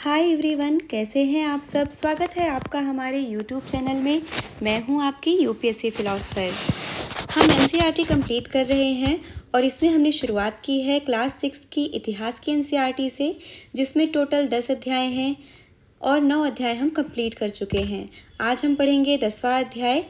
Hi everyone, कैसे हैं आप सब। स्वागत है आपका हमारे यूट्यूब चैनल में। मैं हूं आपकी यूपीएससी फिलोसफर। हम एनसीईआरटी कंप्लीट कर रहे हैं और इसमें हमने शुरुआत की है क्लास 6 की इतिहास की एनसीईआरटी से, जिसमें टोटल 10 अध्याय हैं और 9 अध्याय हम कंप्लीट कर चुके हैं। आज हम पढ़ेंगे 10वां अध्याय।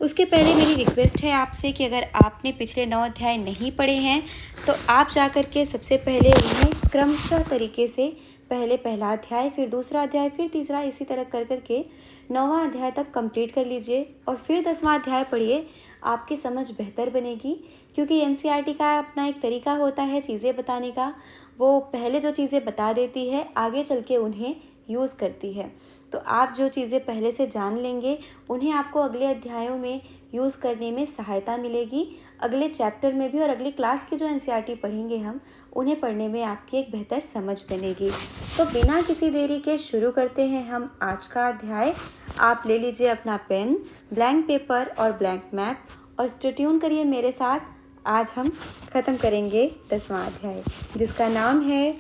उसके पहले मेरी रिक्वेस्ट है आपसे कि अगर आपने पिछले 9 अध्याय नहीं पढ़े हैं तो आप जा कर के सबसे पहले उन्हें क्रमशः तरीके से पहले पहला अध्याय, फिर दूसरा अध्याय, फिर तीसरा, इसी तरह कर करके 9वां अध्याय तक कंप्लीट कर लीजिए और फिर 10वां अध्याय पढ़िए। आपकी समझ बेहतर बनेगी, क्योंकि एनसीईआरटी का अपना एक तरीका होता है चीज़ें बताने का। वो पहले जो चीज़ें बता देती है आगे चल के उन्हें यूज़ करती है। तो आप जो चीज़ें पहले से जान लेंगे उन्हें आपको अगले अध्यायों में यूज़ करने में सहायता मिलेगी। अगले चैप्टर में भी और अगली क्लास की जो एनसीईआरटी पढ़ेंगे हम, उन्हें पढ़ने में आपकी एक बेहतर समझ बनेगी। तो बिना किसी देरी के शुरू करते हैं हम आज का अध्याय। आप ले लीजिए अपना पेन, ब्लैंक पेपर और ब्लैंक मैप और स्टे ट्यून करिए मेरे साथ। आज हम ख़त्म करेंगे 10वां अध्याय, जिसका नाम है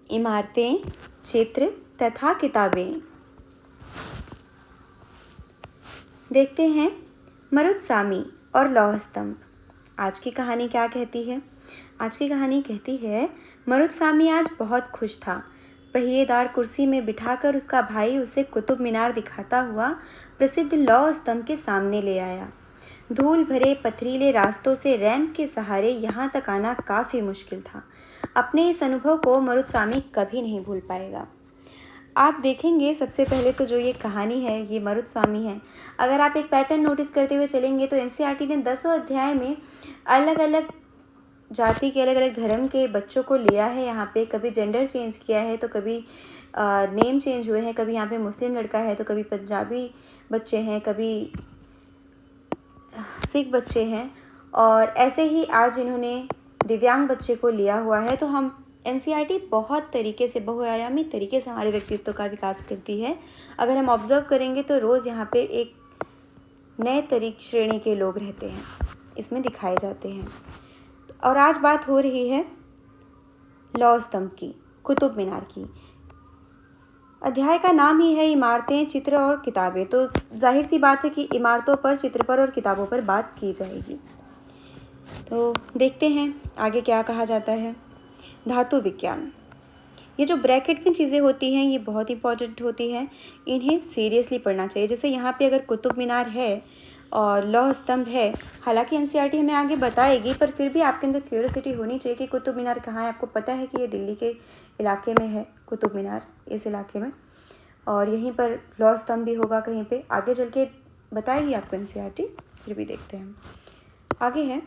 इमारतें, चित्र तथा किताबें। देखते हैं मरुदसामी और लौह स्तंभ। आज की कहानी क्या कहती है। आज की कहानी कहती है, मरुदसामी आज बहुत खुश था। पहिएदार कुर्सी में बिठाकर उसका भाई उसे कुतुब मीनार दिखाता हुआ प्रसिद्ध लौह स्तंभ के सामने ले आया। धूल भरे पथरीले रास्तों से रैंप के सहारे यहाँ तक आना काफ़ी मुश्किल था। अपने इस अनुभव को मरुदसामी कभी नहीं भूल पाएगा। आप देखेंगे सबसे पहले तो जो ये कहानी है ये मरुदसामी है। अगर आप एक पैटर्न नोटिस करते हुए चलेंगे तो एनसीईआरटी ने 10 अध्याय में अलग अलग जाति के, अलग अलग धर्म के बच्चों को लिया है। यहाँ पे कभी जेंडर चेंज किया है तो कभी नेम चेंज हुए हैं, कभी यहाँ पे मुस्लिम लड़का है तो कभी पंजाबी बच्चे हैं, कभी सिख बच्चे हैं, और ऐसे ही आज इन्होंने दिव्यांग बच्चे को लिया हुआ है। तो हम एनसीईआरटी बहुत तरीके से, बहुआयामी तरीके से हमारे व्यक्तित्व का विकास करती है। अगर हम ऑब्जर्व करेंगे तो रोज़ यहाँ पे एक नए श्रेणी के लोग रहते हैं, इसमें दिखाए जाते हैं। और आज बात हो रही है लौह स्तंभ की, कुतुब मीनार की। अध्याय का नाम ही है इमारतें, चित्र और किताबें, तो जाहिर सी बात है कि इमारतों पर, चित्र पर और किताबों पर बात की जाएगी। तो देखते हैं आगे क्या कहा जाता है। धातु विज्ञान। ये जो ब्रैकेट में चीज़ें होती हैं ये बहुत इंपॉर्टेंट होती हैं, इन्हें सीरियसली पढ़ना चाहिए। जैसे यहाँ पे अगर कुतुब मीनार है और लौह स्तंभ है, हालांकि एनसीईआरटी हमें आगे बताएगी, पर फिर भी आपके अंदर क्यूरियोसिटी होनी चाहिए कि कुतुब मीनार कहाँ है। आपको पता है कि ये दिल्ली के इलाके में है कुतुब मीनार, इस इलाके में, और यहीं पर लौह स्तंभ भी होगा कहीं पे, आगे चल के बताएगी आपको एनसीईआरटी। फिर भी देखते हैं आगे है।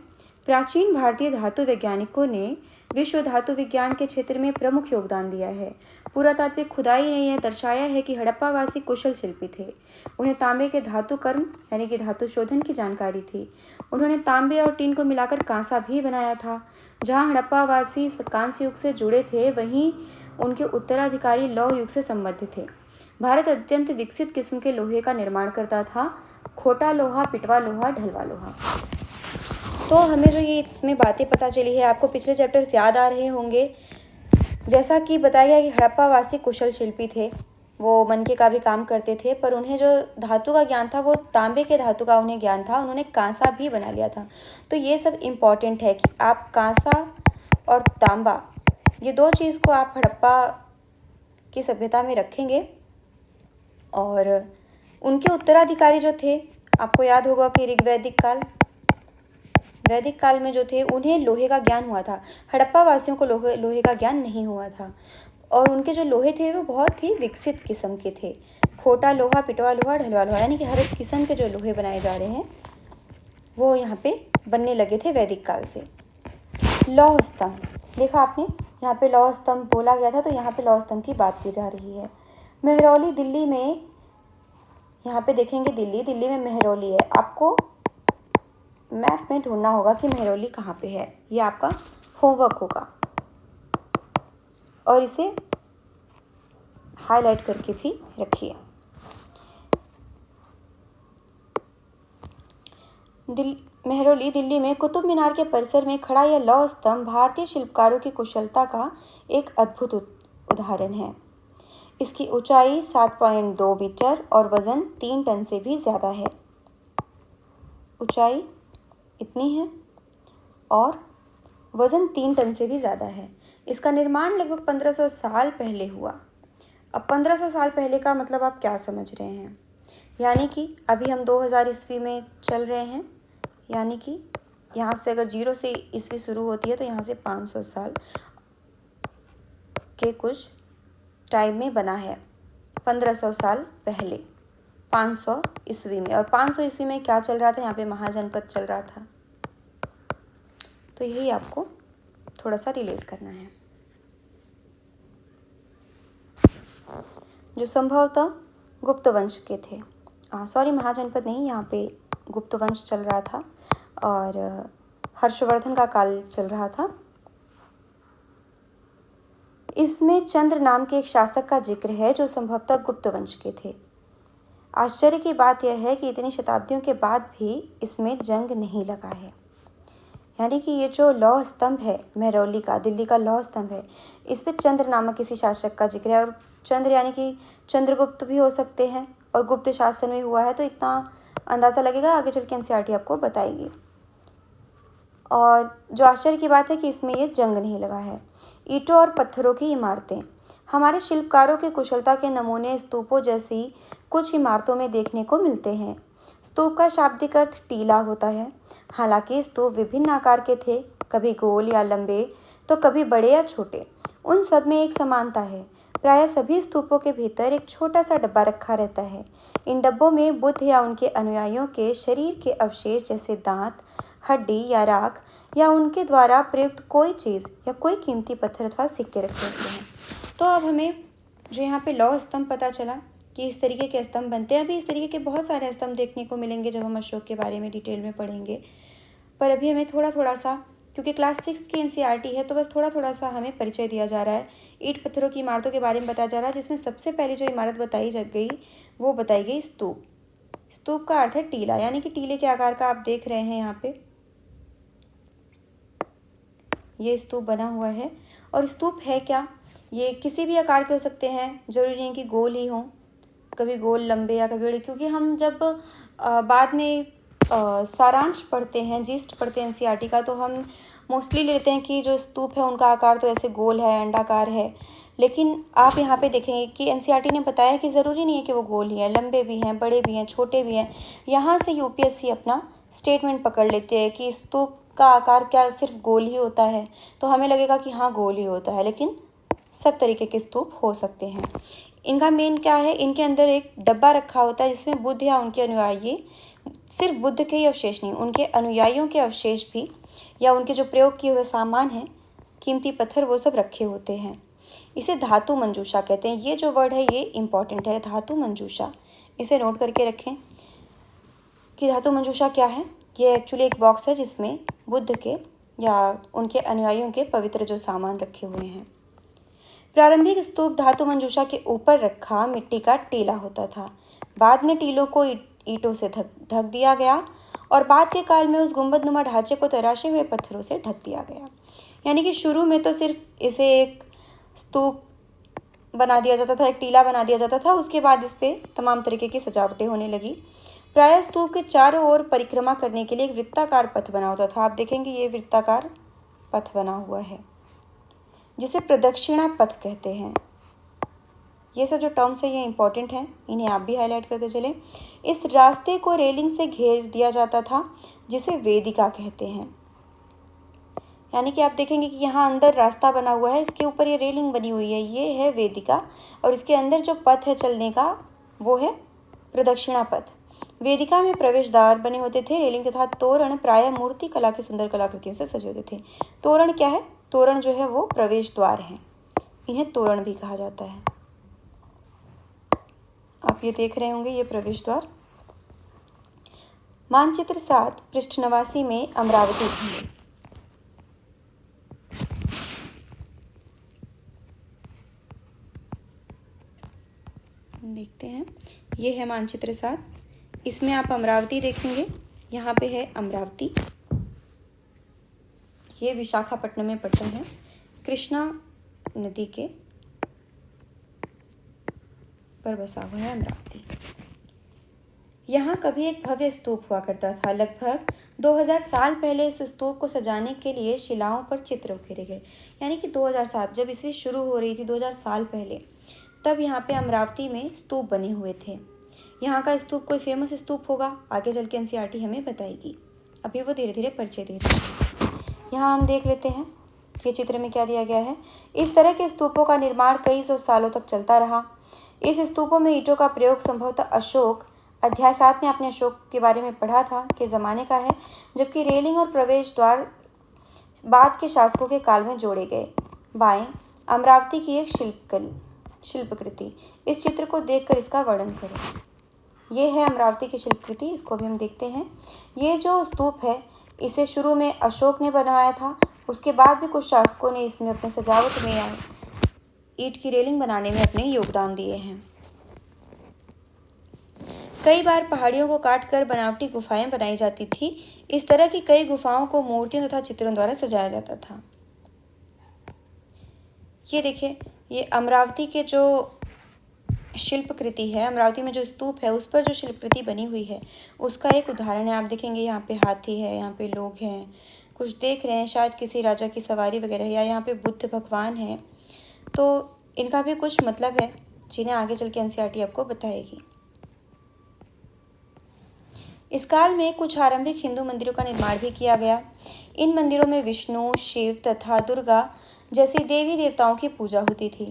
प्राचीन भारतीय धातु वैज्ञानिकों ने विश्व धातु विज्ञान के क्षेत्र में प्रमुख योगदान दिया है। पुरातात्विक खुदाई ने यह दर्शाया है कि हड़प्पावासी कुशल शिल्पी थे। उन्हें तांबे के धातु कर्म यानी कि धातु शोधन की जानकारी थी। उन्होंने तांबे और टीन को मिलाकर कांसा भी बनाया था। जहाँ हड़प्पावासी कांस्य युग से जुड़े थे, वहीं उनके उत्तराधिकारी लौह युग से संबंधित थे। भारत अत्यंत विकसित किस्म के लोहे का निर्माण करता था, खोटा लोहा, पिटवा लोहा, ढलवा लोहा। तो हमें जो ये इसमें बातें पता चली है, आपको पिछले चैप्टर्स याद आ रहे होंगे। जैसा कि बताया गया कि हड़प्पावासी कुशल शिल्पी थे, वो मनके का भी काम करते थे, पर उन्हें जो धातु का ज्ञान था वो तांबे के धातु का उन्हें ज्ञान था। उन्होंने कांसा भी बना लिया था। तो ये सब इम्पॉर्टेंट है कि आप कांसा और तांबा, ये दो चीज़ को आप हड़प्पा की सभ्यता में रखेंगे। और उनके उत्तराधिकारी जो थे, आपको याद होगा कि वैदिक काल में जो थे उन्हें लोहे का ज्ञान हुआ था। हड़प्पा वासियों को लोहे का ज्ञान नहीं हुआ था, और उनके जो लोहे थे वो बहुत ही विकसित किस्म के थे। खोटा लोहा, पिटवा लोहा, ढलवा लोहा, यानी कि हर एक किस्म के जो लोहे बनाए जा रहे हैं वो यहाँ पे बनने लगे थे वैदिक काल से। लौह स्तंभ, देखा आपने, यहाँ पे लौह स्तंभ बोला गया था, तो यहाँ पे लौह स्तंभ की बात की जा रही है। मेहरौली दिल्ली में, यहाँ पे देखेंगे दिल्ली में मेहरौली है। आपको मैप में ढूंढना होगा कि मेहरौली कहाँ पे है, ये आपका होमवर्क होगा, और इसे हाईलाइट करके भी रखिए। मेहरौली दिल्ली में कुतुब मीनार के परिसर में खड़ा यह लौह स्तंभ भारतीय शिल्पकारों की कुशलता का एक अद्भुत उदाहरण है। इसकी ऊंचाई 7.2 मीटर और वज़न 3 टन से भी ज़्यादा है। ऊंचाई इतनी है और वज़न 3 टन से भी ज़्यादा है। इसका निर्माण लगभग 1500 साल पहले हुआ। अब 1500 साल पहले का मतलब आप क्या समझ रहे हैं? यानी कि अभी हम 2000 ईस्वी में चल रहे हैं, यानी कि यहाँ से अगर 0 से ईस्वी शुरू होती है तो यहाँ से 500 साल के कुछ टाइम में बना है। 1500 साल पहले 500 ईस्वी में, और 500 ईस्वी में क्या चल रहा था? यहाँ पे महाजनपद चल रहा था। तो यही आपको थोड़ा सा रिलेट करना है। जो संभवतः गुप्त वंश के थे, सॉरी महाजनपद नहीं, यहाँ पे गुप्त वंश चल रहा था और हर्षवर्धन का काल चल रहा था। इसमें चंद्र नाम के एक शासक का जिक्र है जो संभवतः गुप्त वंश के थे। आश्चर्य की बात यह है कि इतनी शताब्दियों के बाद भी इसमें जंग नहीं लगा है। यानी कि ये जो लौह स्तंभ है महरौली का, दिल्ली का लौह स्तंभ है, इस पर चंद्र नामक किसी शासक का जिक्र है। और चंद्र यानी कि चंद्रगुप्त भी हो सकते हैं और गुप्त शासन में हुआ है, तो इतना अंदाज़ा लगेगा, आगे चल के एनसीईआरटी आपको बताएगी। और जो आश्चर्य की बात है कि इसमें ये जंग नहीं लगा है। ईंटों और पत्थरों की इमारतें, हमारे शिल्पकारों के कुशलता के नमूने स्तूपों जैसी कुछ इमारतों में देखने को मिलते हैं। स्तूप का शाब्दिक अर्थ टीला होता है। हालांकि स्तूप विभिन्न आकार के थे, कभी गोल या लंबे तो कभी बड़े या छोटे। उन सब में एक समानता है, प्रायः सभी स्तूपों के भीतर एक छोटा सा डब्बा रखा रहता है। इन डब्बों में बुद्ध या उनके अनुयायियों के शरीर के अवशेष जैसे दांत, हड्डी या राख या उनके द्वारा प्रयुक्त कोई चीज़ या कोई कीमती पत्थर अथवा सिक्के रखे होते हैं। तो अब हमें जो यहाँ पे लौह स्तंभ पता चला कि इस तरीके के स्तंभ बनते हैं। अभी इस तरीके के बहुत सारे स्तंभ देखने को मिलेंगे जब हम अशोक के बारे में डिटेल में पढ़ेंगे, पर अभी हमें थोड़ा सा, क्योंकि क्लास 6 की एनसीईआरटी है, तो बस थोड़ा सा हमें परिचय दिया जा रहा है। ईंट पत्थरों की इमारतों के बारे में बताया जा रहा है, जिसमें सबसे पहले जो इमारत बताई गई वो बताई गई स्तूप। स्तूप का अर्थ है टीला, यानी कि टीले के आकार का आप देख रहे हैं यहाँ पे ये स्तूप बना हुआ है। और स्तूप है क्या? ये किसी भी आकार के हो सकते हैं, जरूरी नहीं कि गोल ही हों, कभी गोल लंबे या कभी बड़े, क्योंकि हम जब बाद में सारांश पढ़ते हैं, जीस्ट पढ़ते हैं एनसीईआरटी का, तो हम मोस्टली लेते हैं कि जो स्तूप है उनका आकार तो ऐसे गोल है, अंडाकार है। लेकिन आप यहाँ पे देखेंगे कि एनसीईआरटी ने बताया कि ज़रूरी नहीं है कि वो गोल ही है, लंबे भी हैं, बड़े भी हैं, छोटे भी हैं। यहाँ से यूपीएससी अपना स्टेटमेंट पकड़ लेते हैं कि स्तूप का आकार क्या सिर्फ गोल ही होता है, तो हमें लगेगा कि हाँ गोल ही होता है, लेकिन सब तरीके के स्तूप हो सकते हैं। इनका मेन क्या है, इनके अंदर एक डब्बा रखा होता है जिसमें बुद्ध या उनके अनुयायी, सिर्फ बुद्ध के ही अवशेष नहीं, उनके अनुयायियों के अवशेष भी या उनके जो प्रयोग किए हुए सामान हैं, कीमती पत्थर, वो सब रखे होते हैं। इसे धातु मंजूषा कहते हैं। ये जो वर्ड है ये इम्पॉर्टेंट है, धातु मंजूषा, इसे नोट करके रखें कि धातु मंजूषा क्या है। ये एक्चुअली एक बॉक्स है जिसमें बुद्ध के या उनके अनुयायियों के पवित्र जो सामान रखे हुए हैं। प्रारंभिक स्तूप धातु मंजूषा के ऊपर रखा मिट्टी का टीला होता था। बाद में टीलों को ईंटों से ढक दिया गया और बाद के काल में उस गुंबदनुमा ढांचे को तराशे हुए पत्थरों से ढक दिया गया। यानी कि शुरू में तो सिर्फ इसे एक स्तूप बना दिया जाता था, एक टीला बना दिया जाता था, उसके बाद इस पर तमाम तरीके की सजावटें होने लगी। प्रायः स्तूप के चारों ओर परिक्रमा करने के लिए एक वृत्ताकार पथ बना होता था। आप देखेंगे ये वृत्ताकार पथ बना हुआ है जिसे प्रदक्षिणा पथ कहते हैं। ये सब जो टर्म्स है ये इंपॉर्टेंट हैं, इन्हें आप भी हाईलाइट करते चलें। इस रास्ते को रेलिंग से घेर दिया जाता था जिसे वेदिका कहते हैं। यानी कि आप देखेंगे कि यहाँ अंदर रास्ता बना हुआ है, इसके ऊपर ये रेलिंग बनी हुई है, ये है वेदिका, और इसके अंदर जो पथ है चलने का वो है प्रदक्षिणा पथ। वेदिका में प्रवेश द्वार बने होते थे। रेलिंग तथा तोरण प्रायः मूर्ति कला की सुंदर कलाकृतियों से सजे होते थे। तोरण क्या है? तोरण जो है वो प्रवेश द्वार हैं, इन्हें तोरण भी कहा जाता है। आप ये देख रहे होंगे, ये प्रवेश द्वार। मानचित्र 7 पृष्ठ 89 में अमरावती भूमि। देखते हैं, ये है मानचित्र 7, इसमें आप अमरावती देखेंगे। यहाँ पे है अमरावती, ये विशाखापट्टनम में पड़ता है, कृष्णा नदी के पर बसा हुआ है अमरावती। यहाँ कभी एक भव्य स्तूप हुआ करता था। लगभग 2000 साल पहले इस स्तूप को सजाने के लिए शिलाओं पर चित्र उकेरे गए। यानी कि 2007 जब ईस्वी शुरू हो रही थी, 2000 साल पहले, तब यहाँ पे अमरावती में स्तूप बने हुए थे। यहाँ का स्तूप कोई फेमस स्तूप होगा, आगे चल के एनसीईआरटी हमें बताएगी। अभी वो धीरे धीरे परिचय दे रही है। यहाँ हम देख लेते हैं कि चित्र में क्या दिया गया है। इस तरह के स्तूपों का निर्माण कई सौ सालों तक चलता रहा। इस स्तूपों में ईंटों का प्रयोग संभवतः अशोक, अध्याय 7 में आपने अशोक के बारे में पढ़ा था, के ज़माने का है, जबकि रेलिंग और प्रवेश द्वार बाद के शासकों के काल में जोड़े गए। बाएं, अमरावती की एक शिल्पकृति। इस चित्र को देखकर इसका वर्णन करें। ये है अमरावती की शिल्पकृति, इसको भी हम देखते हैं। ये जो स्तूप है, इसे शुरू में अशोक ने बनवाया था, उसके बाद भी कुछ शासकों ने इसमें अपने सजावट में या ईंट की रेलिंग बनाने में अपने योगदान दिए हैं। कई बार पहाड़ियों को काटकर बनावटी गुफाएं बनाई जाती थी। इस तरह की कई गुफाओं को मूर्तियों तथा चित्रों द्वारा सजाया जाता था। ये देखिए, ये अमरावती के जो शिल्पकृति है, अमरावती में जो स्तूप है, उस पर जो शिल्पकृति बनी हुई है, उसका एक उदाहरण है। आप देखेंगे यहाँ पे हाथी है, यहाँ पे लोग हैं, कुछ देख रहे हैं, शायद किसी राजा की सवारी वगैरह, या यहाँ पे बुद्ध भगवान है। तो इनका भी कुछ मतलब है जिन्हें आगे चल के एनसीईआरटी आपको बताएगी। इस काल में कुछ आरंभिक हिंदू मंदिरों का निर्माण भी किया गया। इन मंदिरों में विष्णु, शिव तथा दुर्गा जैसी देवी देवताओं की पूजा होती थी।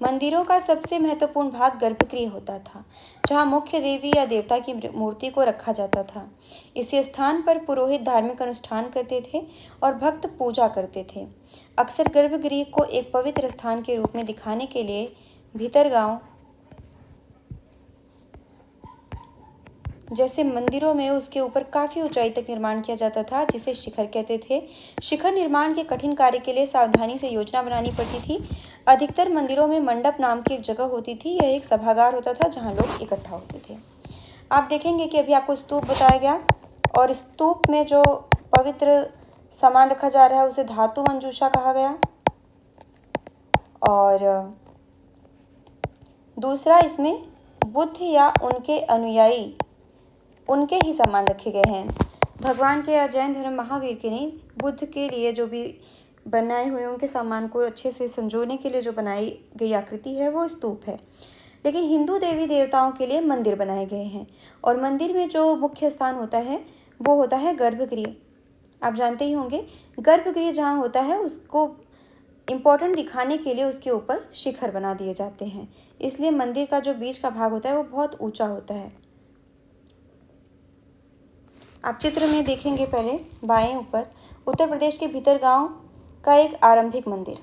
मंदिरों का सबसे महत्वपूर्ण भाग गर्भगृह होता था, जहां मुख्य देवी या देवता की मूर्ति को रखा जाता था। इसी स्थान पर पुरोहित धार्मिक अनुष्ठान करते थे और भक्त पूजा करते थे। अक्सर गर्भगृह को एक पवित्र स्थान के रूप में दिखाने के लिए भीतरगांव जैसे मंदिरों में उसके ऊपर काफ़ी ऊंचाई तक निर्माण किया जाता था, जिसे शिखर कहते थे। शिखर निर्माण के कठिन कार्य के लिए सावधानी से योजना बनानी पड़ती थी। अधिकतर मंदिरों में मंडप नाम की एक जगह होती थी। यह एक सभागार होता था जहां लोग इकट्ठा होते थे। आप देखेंगे कि अभी आपको स्तूप बताया गया, और स्तूप में जो पवित्र सामान रखा जा रहा है उसे धातु मंजूषा कहा गया। और दूसरा, इसमें बुद्ध या उनके अनुयायी, उनके ही सामान रखे गए हैं। भगवान के या जैन धर्म महावीर के नहीं, बुद्ध के लिए जो भी बनाए हुए उनके सामान को अच्छे से संजोने के लिए जो बनाई गई आकृति है वो स्तूप है। लेकिन हिंदू देवी देवताओं के लिए मंदिर बनाए गए हैं, और मंदिर में जो मुख्य स्थान होता है वो होता है गर्भगृह। आप जानते ही होंगे, गर्भगृह जहाँ होता है उसको इम्पोर्टेंट दिखाने के लिए उसके ऊपर शिखर बना दिए जाते हैं। इसलिए मंदिर का जो बीच का भाग होता है वो बहुत ऊंचा होता है। आप चित्र में देखेंगे पहले बाएं ऊपर, उत्तर प्रदेश के भीतरगांव का एक आरंभिक मंदिर।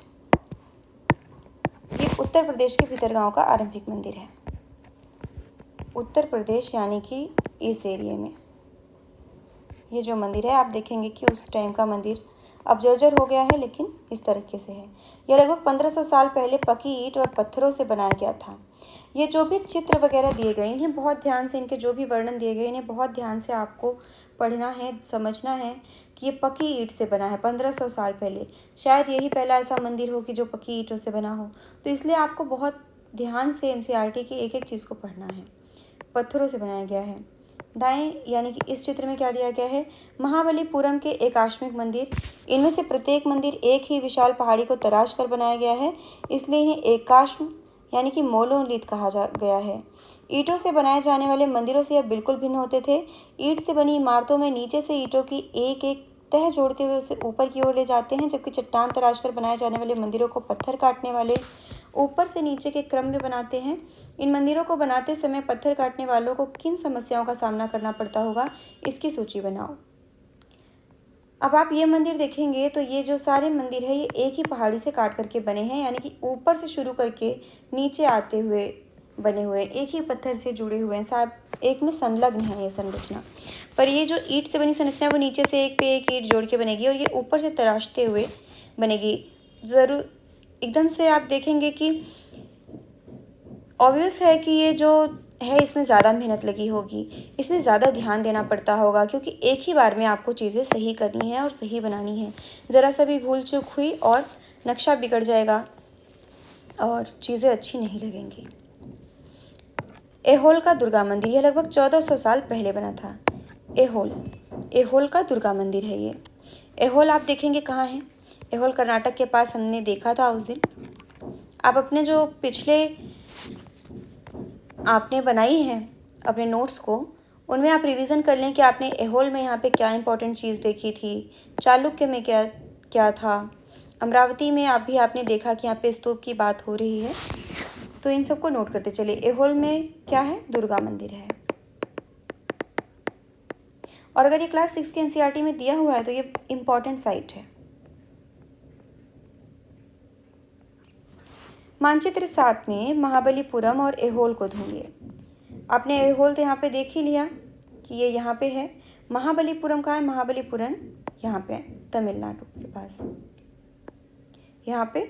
ये उत्तर प्रदेश के भीतरगांव का आरंभिक मंदिर है। उत्तर प्रदेश यानी कि इस एरिया में ये जो मंदिर है, आप देखेंगे कि उस टाइम का मंदिर अब जर्जर हो गया है, लेकिन इस तरीके से है। यह लगभग 1500 साल पहले पकी ईंट और पत्थरों से बनाया गया था। ये जो भी चित्र वगैरह दिए गए, इन्हें बहुत ध्यान से, इनके जो भी वर्णन दिए गए, इन्हें बहुत ध्यान से आपको पढ़ना है, समझना है कि ये पकी ईंट से बना है 1500 साल पहले। शायद यही पहला ऐसा मंदिर हो कि जो पकी ईंटों से बना हो। तो इसलिए आपको बहुत ध्यान से एनसीईआरटी की एक एक चीज़ को पढ़ना है। पत्थरों से बनाया गया है। दाएं यानी कि इस चित्र में क्या दिया गया है, महाबलीपुरम के एकाश्मिक मंदिर। इनमें से प्रत्येक मंदिर एक ही विशाल पहाड़ी को तराश कर बनाया गया है, इसलिए इन्हें एकाश्म यानी कि मोनोलिथ कहा गया है। ईंटों से बनाए जाने वाले मंदिरों से यह बिल्कुल भिन्न होते थे। ईंट से बनी इमारतों में नीचे से ईंटों की एक एक तह जोड़ते हुए उसे ऊपर की ओर ले जाते हैं, जबकि चट्टान तराश कर बनाए जाने वाले मंदिरों को पत्थर काटने वाले ऊपर से नीचे के क्रम में बनाते हैं। इन मंदिरों को बनाते समय पत्थर काटने वालों को किन समस्याओं का सामना करना पड़ता होगा, इसकी सूची बनाओ। अब आप ये मंदिर देखेंगे तो ये जो सारे मंदिर है ये एक ही पहाड़ी से काट करके बने हैं, यानी कि ऊपर से शुरू करके नीचे आते हुए बने हुए, एक ही पत्थर से जुड़े हुए हैं, साथ एक में संलग्न है ये संरचना। पर ये जो ईंट से बनी संरचना है वो नीचे से एक पे एक ईंट जोड़ के बनेगी, और ये ऊपर से तराशते हुए बनेगी। ज़रूर एकदम से आप देखेंगे कि ऑब्वियस है कि ये जो है इसमें ज़्यादा मेहनत लगी होगी, इसमें ज़्यादा ध्यान देना पड़ता होगा, क्योंकि एक ही बार में आपको चीज़ें सही करनी है और सही बनानी है। ज़रा सा भी भूल चूक हुई और नक्शा बिगड़ जाएगा और चीज़ें अच्छी नहीं लगेंगी। एहोल का दुर्गा मंदिर, यह लगभग 1400 साल पहले बना था। एहोल का दुर्गा मंदिर है ये। एहोल आप देखेंगे कहाँ है? एहोल कर्नाटक के पास हमने देखा था उस दिन। आप अपने जो पिछले आपने बनाई है अपने नोट्स को, उनमें आप रिवीजन कर लें कि आपने एहोल में यहाँ पे क्या इंपॉर्टेंट चीज़ देखी थी, चालुक्य में क्या क्या था, अमरावती में आपने देखा कि यहाँ पे स्तूप की बात हो रही है। तो इन सबको नोट करते चलिए। एहोल में क्या है? दुर्गा मंदिर है। और अगर ये क्लास 6 के एनसीईआरटी में दिया हुआ है तो ये इम्पॉर्टेंट साइट है। मानचित्र 7 में महाबलीपुरम और एहोल को ढूंढिए। आपने एहोल तो यहाँ पे देख ही लिया कि ये यहाँ पे है। महाबलीपुरम कहाँ है? महाबलीपुरम यहाँ पे है, तमिलनाडु के पास। यहाँ पे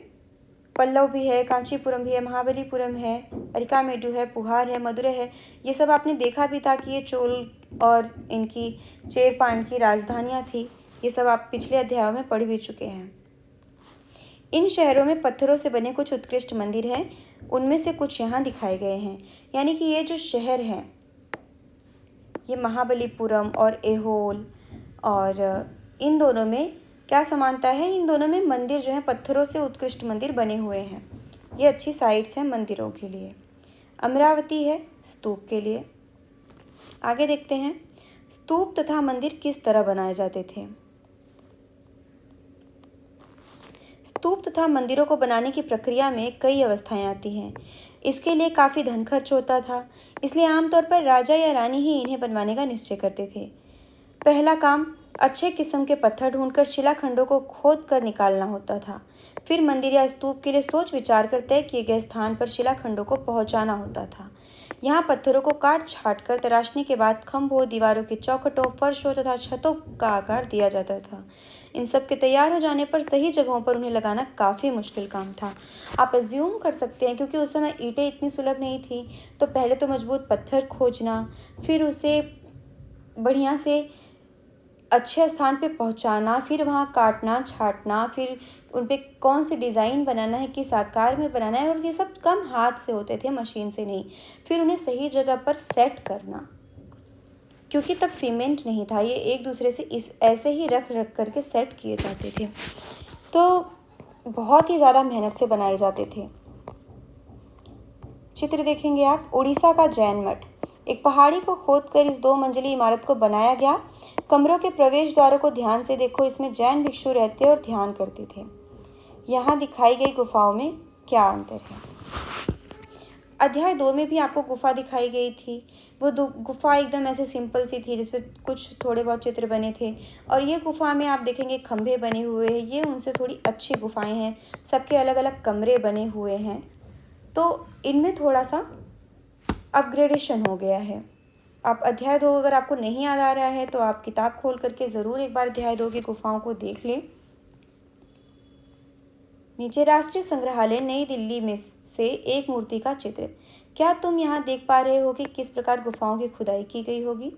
पल्लव भी है, कांचीपुरम भी है, महाबलीपुरम है, अरिकामेडु है, पुहार है, मदुरै है। ये सब आपने देखा भी था कि ये चोल और इनकी चेरपांड की राजधानियाँ थी। ये सब आप पिछले अध्यायों में पढ़ भी चुके हैं। इन शहरों में पत्थरों से बने कुछ उत्कृष्ट मंदिर हैं, उनमें से कुछ यहाँ दिखाए गए हैं। यानी कि ये जो शहर हैं, ये महाबलीपुरम और एहोल, और इन दोनों में क्या समानता है? इन दोनों में मंदिर जो हैं पत्थरों से उत्कृष्ट मंदिर बने हुए हैं। ये अच्छी साइट्स हैं मंदिरों के लिए। अमरावती है स्तूप के लिए। आगे देखते हैं, स्तूप तथा मंदिर किस तरह बनाए जाते थे? स्तूप तथा मंदिरों को बनाने की प्रक्रिया में कई अवस्थाएं आती हैं। इसके लिए काफ़ी धन खर्च होता था, इसलिए आमतौर पर राजा या रानी ही इन्हें बनवाने का निश्चय करते थे। पहला काम, अच्छे किस्म के पत्थर ढूंढकर शिलाखंडों को खोद कर निकालना होता था। फिर मंदिर या स्तूप के लिए सोच विचार कर तय किए गए स्थान पर शिलाखंडों को पहुंचाना होता था। यहाँ पत्थरों को काट छाट कर तराशने के बाद खंभों, दीवारों की चौखटों, फर्शों तथा छतों का आकार दिया जाता था। इन सब के तैयार हो जाने पर सही जगहों पर उन्हें लगाना काफ़ी मुश्किल काम था। आप अज्यूम कर सकते हैं, क्योंकि उस समय ईंटें इतनी सुलभ नहीं थी, तो पहले तो मजबूत पत्थर खोजना, फिर उसे बढ़िया से अच्छे स्थान पे पहुंचाना, फिर वहाँ काटना छाटना, फिर उन पे कौन सी डिज़ाइन बनाना है, किस आकार में बनाना है, और ये सब कम हाथ से होते थे, मशीन से नहीं। फिर उन्हें सही जगह पर सेट करना, क्योंकि तब सीमेंट नहीं था, ये एक दूसरे से ऐसे ही रख रख करके सेट किए जाते थे, तो बहुत ही ज़्यादा मेहनत से बनाए जाते थे। चित्र देखेंगे आप, उड़ीसा का जैन मठ। एक पहाड़ी को खोदकर इस 2 मंजिली इमारत को बनाया गया। कमरों के प्रवेश द्वारों को ध्यान से देखो, इसमें जैन भिक्षु रहते और ध्यान करते थे। यहाँ दिखाई गई गुफाओं में क्या अंतर है? अध्याय 2 में भी आपको गुफा दिखाई गई थी। वो गुफा एकदम ऐसे सिंपल सी थी, जिसपे कुछ थोड़े बहुत चित्र बने थे, और ये गुफा में आप देखेंगे खंभे बने हुए हैं। ये उनसे थोड़ी अच्छी गुफाएं हैं, सबके अलग अलग कमरे बने हुए हैं, तो इनमें थोड़ा सा अपग्रेडेशन हो गया है। आप अध्याय 2 अगर आपको नहीं याद आ रहा है तो आप किताब खोल करके ज़रूर एक बार अध्याय 2 की गुफाओं को देख लें। नीचे राष्ट्रीय संग्रहालय नई दिल्ली में से एक मूर्ति का चित्र। क्या तुम यहाँ देख पा रहे हो कि किस प्रकार गुफाओं की खुदाई की गई होगी?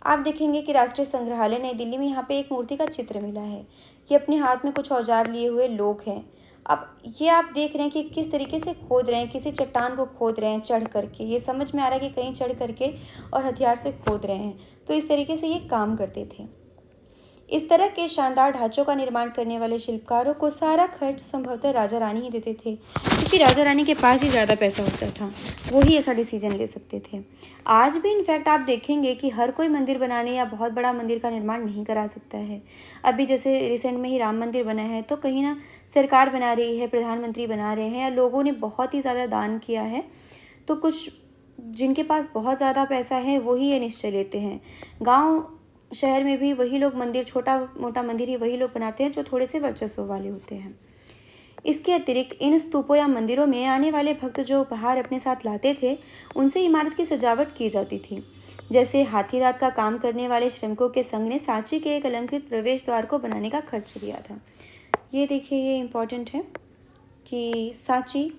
आप देखेंगे कि राष्ट्रीय संग्रहालय नई दिल्ली में यहाँ पे एक मूर्ति का चित्र मिला है। ये अपने हाथ में कुछ औजार लिए हुए लोग हैं। अब ये आप देख रहे हैं कि किस तरीके से खोद रहे हैं, किसी चट्टान को खोद रहे हैं चढ़ करके। ये समझ में आ रहा है कि कहीं चढ़ करके और हथियार से खोद रहे हैं, तो इस तरीके से ये काम करते थे। इस तरह के शानदार ढांचों का निर्माण करने वाले शिल्पकारों को सारा खर्च संभवतः राजा रानी ही देते थे, क्योंकि राजा रानी के पास ही ज़्यादा पैसा होता था, वो ही ऐसा डिसीजन ले सकते थे। आज भी इनफैक्ट आप देखेंगे कि हर कोई मंदिर बनाने या बहुत बड़ा मंदिर का निर्माण नहीं करा सकता है। अभी जैसे रिसेंट में ही राम मंदिर बना है, तो कहीं ना सरकार बना रही है, प्रधानमंत्री बना रहे हैं, या लोगों ने बहुत ही ज़्यादा दान किया है, तो कुछ जिनके पास बहुत ज़्यादा पैसा है वही ये निश्चय लेते हैं। गाँव शहर में भी वही लोग मंदिर, छोटा मोटा मंदिर ही वही लोग बनाते हैं जो थोड़े से वर्चस्व वाले होते हैं। इसके अतिरिक्त इन स्तूपों या मंदिरों में आने वाले भक्त जो उपहार अपने साथ लाते थे, उनसे इमारत की सजावट की जाती थी। जैसे हाथी दांत का काम करने वाले श्रमिकों के संघ ने सांची के एक अलंकृत प्रवेश द्वार को बनाने का खर्च लिया था। ये देखिए, ये इम्पॉर्टेंट है कि सांची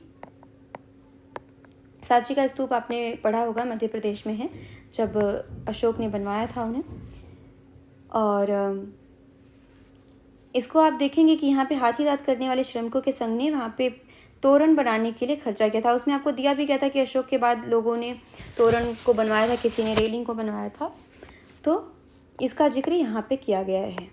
का स्तूप आपने पढ़ा होगा, मध्य प्रदेश में है, जब अशोक ने बनवाया था उन्हें। और इसको आप देखेंगे कि यहाँ पे हाथी दांत करने वाले श्रमिकों के संघ ने वहाँ पे तोरण बनाने के लिए खर्चा किया था। उसमें आपको दिया भी गया था कि अशोक के बाद लोगों ने तोरण को बनवाया था, किसी ने रेलिंग को बनवाया था। तो इसका जिक्र यहाँ पे किया गया है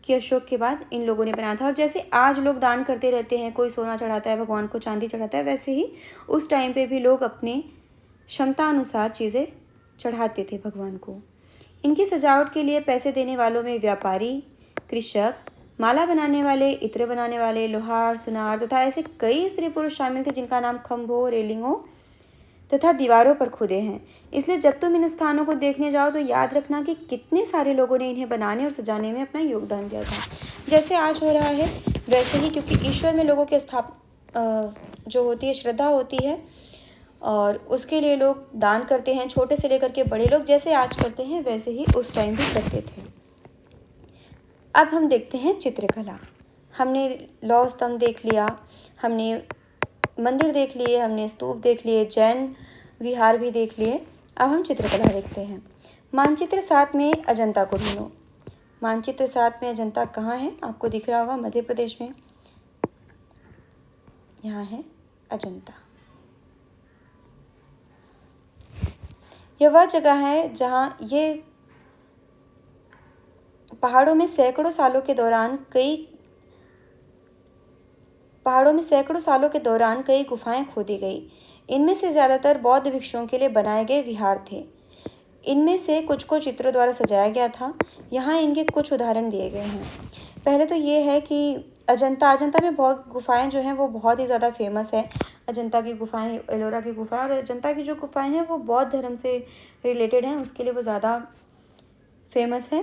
कि अशोक के बाद इन लोगों ने बनाया था। और जैसे आज लोग दान करते रहते हैं, कोई सोना चढ़ाता है भगवान को, चांदी चढ़ाता है, वैसे ही उस टाइम पे भी लोग अपने क्षमता अनुसार चीज़ें चढ़ाते थे भगवान को। इनकी सजावट के लिए पैसे देने वालों में व्यापारी, कृषक, माला बनाने वाले, इत्र बनाने वाले, लोहार, सुनार तथा ऐसे कई स्त्री पुरुष शामिल थे जिनका नाम खंभों, रेलिंगों तथा दीवारों पर खुदे हैं। इसलिए जब तुम इन स्थानों को देखने जाओ तो याद रखना कि कितने सारे लोगों ने इन्हें बनाने और सजाने में अपना योगदान दिया था। जैसे आज हो रहा है वैसे ही, क्योंकि ईश्वर में लोगों की जो होती है श्रद्धा होती है और उसके लिए लोग दान करते हैं। छोटे से लेकर के बड़े लोग जैसे आज करते हैं वैसे ही उस टाइम भी करते थे। अब हम देखते हैं चित्रकला। हमने लौह स्तंभ देख लिया, हमने मंदिर देख लिए, हमने स्तूप देख लिए, जैन विहार भी देख लिए। अब हम चित्रकला देखते हैं। मानचित्र 7 में अजंता को ढूंढो। मानचित्र 7 में अजंता कहाँ है? आपको दिख रहा होगा, मध्य प्रदेश में। यहाँ है अजंता। यह वह जगह है जहाँ ये पहाड़ों में सैकड़ों सालों के दौरान कई गुफाएं खोदी गई। इनमें से ज़्यादातर बौद्ध भिक्षुओं के लिए बनाए गए विहार थे। इनमें से कुछ को चित्रों द्वारा सजाया गया था। यहाँ इनके कुछ उदाहरण दिए गए हैं। पहले तो ये है कि अजंता में बहुत गुफाएं जो हैं वो बहुत ही ज़्यादा फेमस है। अजंता की गुफाएं, एलोरा की गुफाएं, और अजंता की जो गुफाएं हैं वो बौद्ध धर्म से रिलेटेड हैं, उसके लिए वो ज़्यादा फेमस है,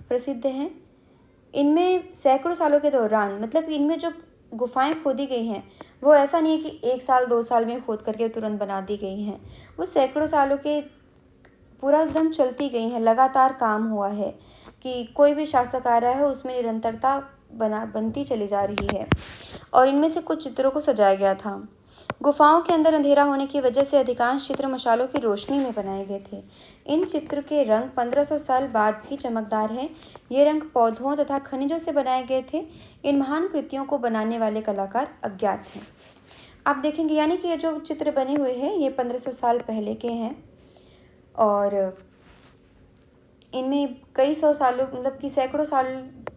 प्रसिद्ध हैं। इनमें सैकड़ों सालों के दौरान, मतलब इनमें जो गुफाएं खोदी गई हैं वो ऐसा नहीं है कि 1 साल 2 साल में खोद करके तुरंत बना दी गई हैं। वो सैकड़ों सालों के पूरा एकदम चलती गई हैं, लगातार काम हुआ है कि कोई भी शासक आ रहा है उसमें निरंतरता बनती चली जा रही है। और इनमें से कुछ चित्रों को सजाया गया था। गुफाओं के अंदर अंधेरा होने की वजह से अधिकांश चित्र मशालों की रोशनी में बनाए गए थे। इन चित्र के रंग 1500 साल बाद भी चमकदार हैं। ये रंग पौधों तथा खनिजों से बनाए गए थे। इन महान कृतियों को बनाने वाले कलाकार अज्ञात हैं। आप देखेंगे यानी कि ये जो चित्र बने हुए हैं ये 1500 साल पहले के हैं और इनमें कई सौ सालों, मतलब कि सैकड़ों साल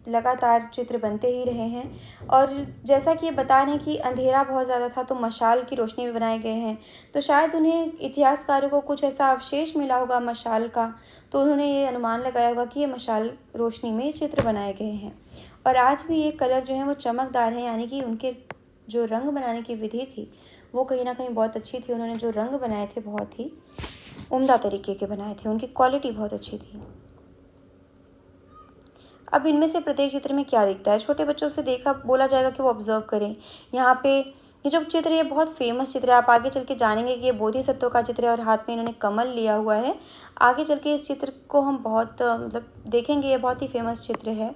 लगातार चित्र बनते ही रहे हैं। और जैसा कि ये बता रहे हैं कि अंधेरा बहुत ज़्यादा था तो मशाल की रोशनी में बनाए गए हैं, तो शायद उन्हें इतिहासकारों को कुछ ऐसा अवशेष मिला होगा मशाल का, तो उन्होंने ये अनुमान लगाया होगा कि ये मशाल रोशनी में ये चित्र बनाए गए हैं। और आज भी ये कलर जो है वो चमकदार हैं, यानी कि उनके जो रंग बनाने की विधि थी वो कहीं ना कहीं बहुत अच्छी थी। उन्होंने जो रंग बनाए थे बहुत ही उम्दा तरीके के बनाए थे, उनकी क्वालिटी बहुत अच्छी थी। अब इनमें से प्रत्येक चित्र में क्या दिखता है? छोटे बच्चों से बोला जाएगा कि वो ऑब्जर्व करें। यहाँ पे ये जो चित्र है ये बहुत फेमस चित्र है। आप आगे चल के जानेंगे कि ये बोधिसत्व का चित्र है और हाथ में इन्होंने कमल लिया हुआ है। आगे चल के इस चित्र को हम बहुत देखेंगे, ये बहुत ही फेमस चित्र है।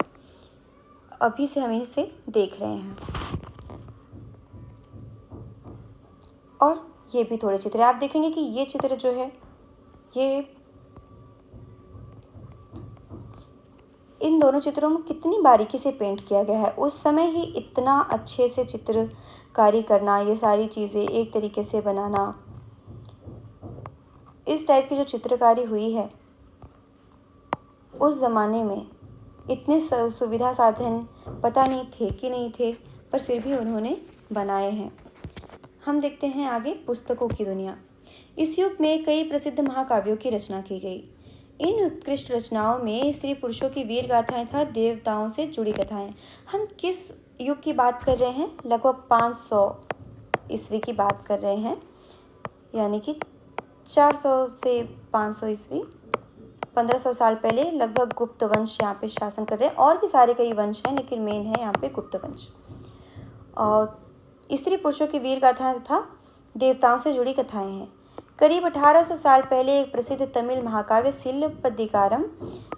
अभी से हम इसे देख रहे हैं। और ये भी थोड़े चित्र है, आप देखेंगे कि ये चित्र जो है ये इन दोनों चित्रों में कितनी बारीकी से पेंट किया गया है। उस समय ही इतना अच्छे से चित्रकारी करना, ये सारी चीज़ें एक तरीके से बनाना, इस टाइप की जो चित्रकारी हुई है उस ज़माने में इतने सुविधा साधन पता नहीं थे कि नहीं थे, पर फिर भी उन्होंने बनाए हैं। हम देखते हैं आगे पुस्तकों की दुनिया। इस युग में कई प्रसिद्ध महाकाव्यों की रचना की गई। इन उत्कृष्ट रचनाओं में स्त्री पुरुषों की वीर गाथाएं तथा देवताओं से जुड़ी कथाएं। हम किस युग की बात कर रहे हैं? लगभग 500 ईस्वी की बात कर रहे हैं, यानी कि 400 से 500 ईस्वी, 1500 साल पहले लगभग गुप्त वंश यहाँ पे शासन कर रहे हैं। और भी सारे कई वंश हैं लेकिन मेन है यहाँ पे गुप्त वंश। और स्त्री पुरुषों की वीर गाथाएं तथा देवताओं से जुड़ी कथाएं हैं। करीब 1800 साल पहले एक प्रसिद्ध तमिल महाकाव्य सिलप्पदिकारम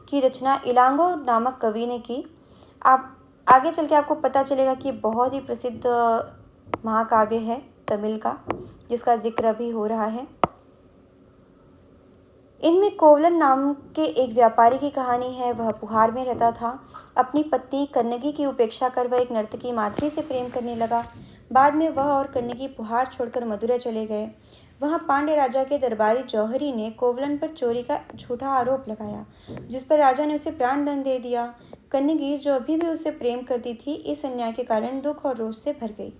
की रचना इलांगो नामक कवि ने की। आप आगे चल के आपको पता चलेगा कि बहुत ही प्रसिद्ध महाकाव्य है तमिल का, जिसका जिक्र अभी हो रहा है। इनमें कोवलन नाम के एक व्यापारी की कहानी है। वह पुहार में रहता था। अपनी पत्नी कन्नगी की उपेक्षा कर वह एक नर्तकी माधुरी से प्रेम करने लगा। बाद में वह और कन्नगी पुहार छोड़कर मदुरै चले गए। वहाँ पांड्य राजा के दरबारी जौहरी ने कोवलन पर चोरी का झूठा आरोप लगाया, जिस पर राजा ने उसे प्राणदंड दे दिया। कन्नगी, जो अभी भी उससे प्रेम करती थी, इस अन्याय के कारण दुख और रोष से भर गई।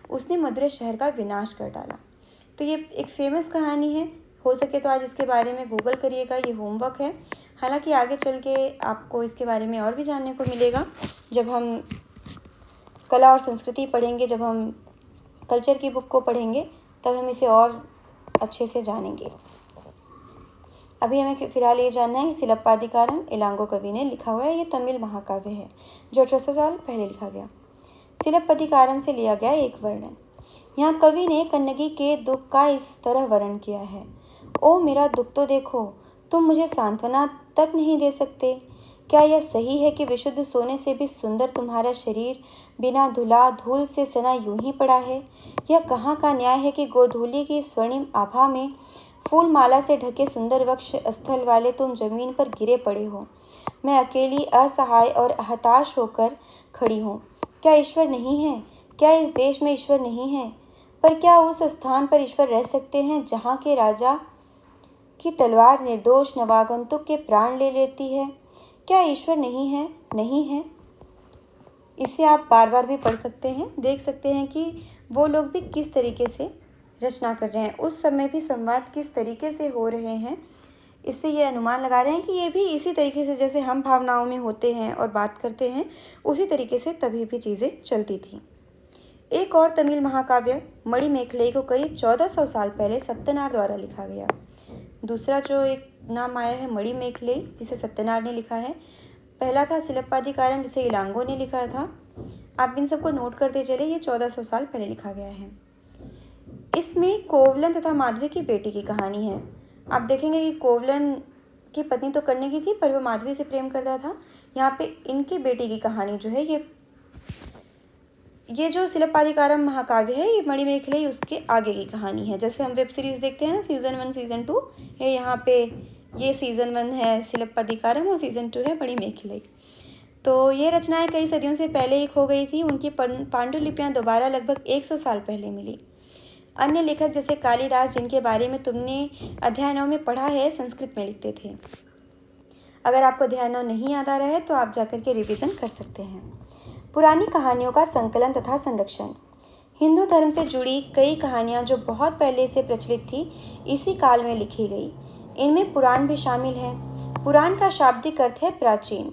उसने मदुरै शहर का विनाश कर डाला। तो ये एक फेमस कहानी है। हो सके तो आज इसके बारे में गूगल करिएगा, ये होमवर्क है। हालांकि आगे चल के आपको इसके बारे में और भी जानने को मिलेगा जब हम कला और संस्कृति पढ़ेंगे, जब हम कल्चर की बुक को पढ़ेंगे, तब हम इसे और अच्छे से जानेंगे। अभी हमें फिलहाल ये जानना है कि सिलप्पाधिकारम इलांगो कवि ने लिखा हुआ है। ये तमिल महाकाव्य है जो 1800 साल पहले लिखा गया। सिलप्पाधिकारम से लिया गया एक वर्णन। यहाँ कवि ने कन्नगी के दुख का इस तरह वर्णन किया है। ओ मेरा दुख तो देखो, तुम मुझे सांत्वना तक नहीं दे सकते। क्या यह सही है कि विशुद्ध सोने से भी सुंदर तुम्हारा शरीर बिना धुला धूल से सना यूं ही पड़ा है? यह कहाँ का न्याय है कि गोधूली की स्वर्णिम आभा में फूल माला से ढके सुंदर वक्ष स्थल वाले तुम जमीन पर गिरे पड़े हो? मैं अकेली असहाय और हताश होकर खड़ी हूँ। क्या ईश्वर नहीं है? क्या इस देश में ईश्वर नहीं है? पर क्या उस स्थान पर ईश्वर रह सकते हैं जहाँ के राजा की तलवार निर्दोष नवागंतुक के प्राण ले लेती है? क्या ईश्वर नहीं है? नहीं है। इसे आप बार बार भी पढ़ सकते हैं, देख सकते हैं कि वो लोग भी किस तरीके से रचना कर रहे हैं, उस समय भी संवाद किस तरीके से हो रहे हैं। इससे ये अनुमान लगा रहे हैं कि ये भी इसी तरीके से जैसे हम भावनाओं में होते हैं और बात करते हैं, उसी तरीके से तभी भी चीज़ें चलती थी। एक और तमिल महाकाव्य मणिमेखलई को करीब 1400 साल पहले सत्यनार द्वारा लिखा गया। दूसरा जो एक नाम आया है मणिमेखलई, जिसे सत्यनार ने लिखा है। पहला था सिलप्पाधिकारम, जिसे इलांगो ने लिखा था। आप इन सबको नोट करते चले, ये 1400 साल पहले लिखा गया है। इसमें कोवलन तथा माधवी की बेटी की कहानी है। आप देखेंगे कि कोवलन की पत्नी तो कन्नगी थी, पर वह माधवी से प्रेम करता था। यहाँ पे इनकी बेटी की कहानी जो है, ये जो सिलप्पाधिकारम महाकाव्य है, ये मणिमेखलई उसके आगे की कहानी है। जैसे हम वेब सीरीज़ देखते हैं ना, सीज़न 1 सीज़न 2, है यहाँ पे ये सीज़न 1 है सिलप्पाधिकारम और सीज़न 2 है मणिमेखलई। तो ये रचनाएं कई सदियों से पहले ही खो गई थी। उनकी पांडुलिपियाँ दोबारा लगभग 100 साल पहले मिली। अन्य लेखक जैसे कालिदास, जिनके बारे में तुमने अध्याय 9 में पढ़ा है, संस्कृत में लिखते थे। अगर आपको अध्याय 9 नहीं याद आ रहा है तो आप जाकर के रिवीजन कर सकते हैं। पुरानी कहानियों का संकलन तथा संरक्षण। हिंदू धर्म से जुड़ी कई कहानियाँ जो बहुत पहले से प्रचलित थी, इसी काल में लिखी गई। इनमें पुराण भी शामिल हैं। पुराण का शाब्दिक अर्थ है प्राचीन।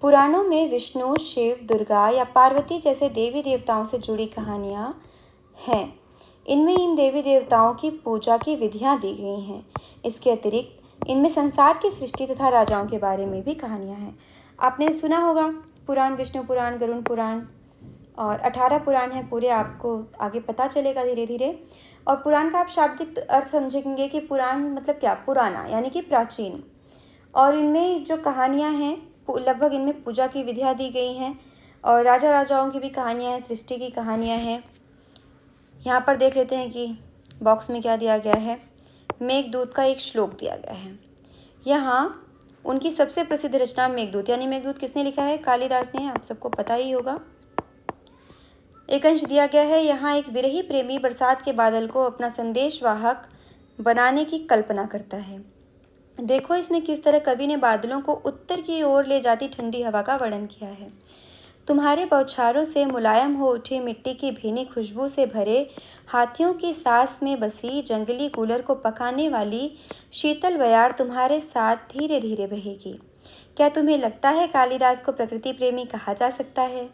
पुराणों में विष्णु, शिव, दुर्गा या पार्वती जैसे देवी देवताओं से जुड़ी कहानियाँ हैं। इनमें इन देवी देवताओं की पूजा की विधियाँ दी गई हैं। इसके अतिरिक्त इनमें संसार की सृष्टि तथा राजाओं के बारे में भी कहानियाँ हैं। आपने सुना होगा पुराण, विष्णु पुराण, गरुड़ पुराण, और 18 पुराण हैं पूरे, आपको आगे पता चलेगा धीरे धीरे। और पुराण का आप शाब्दिक अर्थ समझेंगे कि पुराण मतलब क्या, पुराना यानी कि प्राचीन। और इनमें जो कहानियाँ हैं, लगभग इनमें पूजा की विधियाँ दी गई हैं, और राजा राजाओं की भी कहानियाँ हैं, सृष्टि की कहानियाँ हैं। यहाँ पर देख लेते हैं कि बॉक्स में क्या दिया गया है। मेघदूत का एक श्लोक दिया गया है। यहाँ उनकी सबसे प्रसिद्ध रचना मेघदूत, यानी मेघदूत किसने लिखा है? कालिदास ने, आप सबको पता ही होगा। एक अंश दिया गया है। यहाँ एक विरही प्रेमी बरसात के बादल को अपना संदेशवाहक बनाने की कल्पना करता है। देखो इसमें किस तरह कवि ने बादलों को उत्तर की ओर ले जाती ठंडी हवा का वर्णन किया है। तुम्हारे बौछारों से मुलायम हो उठी मिट्टी की भीनी खुशबू से भरे हाथियों की सांस में बसी जंगली कूलर को पकाने वाली शीतल बयार तुम्हारे साथ धीरे धीरे बहेगी। क्या तुम्हें लगता है कालिदास को प्रकृति प्रेमी कहा जा सकता है?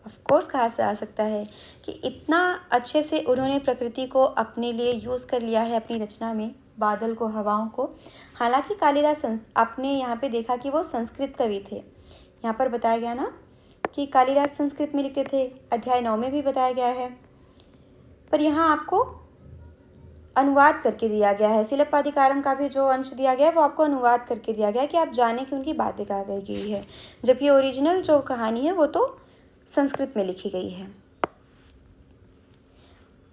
ऑफ कोर्स कहा जा सकता है कि इतना अच्छे से उन्होंने प्रकृति को अपने लिए यूज़ कर लिया है अपनी रचना में, बादल को, हवाओं को। हालांकि कालिदास, आपने यहाँ पे देखा कि वो संस्कृत कवि थे। यहाँ पर बताया गया ना कि कालिदास संस्कृत में लिखते थे, अध्याय 9 में भी बताया गया है। पर यहाँ आपको अनुवाद करके दिया गया है। सिलप्पाधिकारम का भी जो अंश दिया गया है वो आपको अनुवाद करके दिया गया है कि आप जाने कि उनकी बातें कहा गई है, जबकि ओरिजिनल जो कहानी है वो तो संस्कृत में लिखी गई है।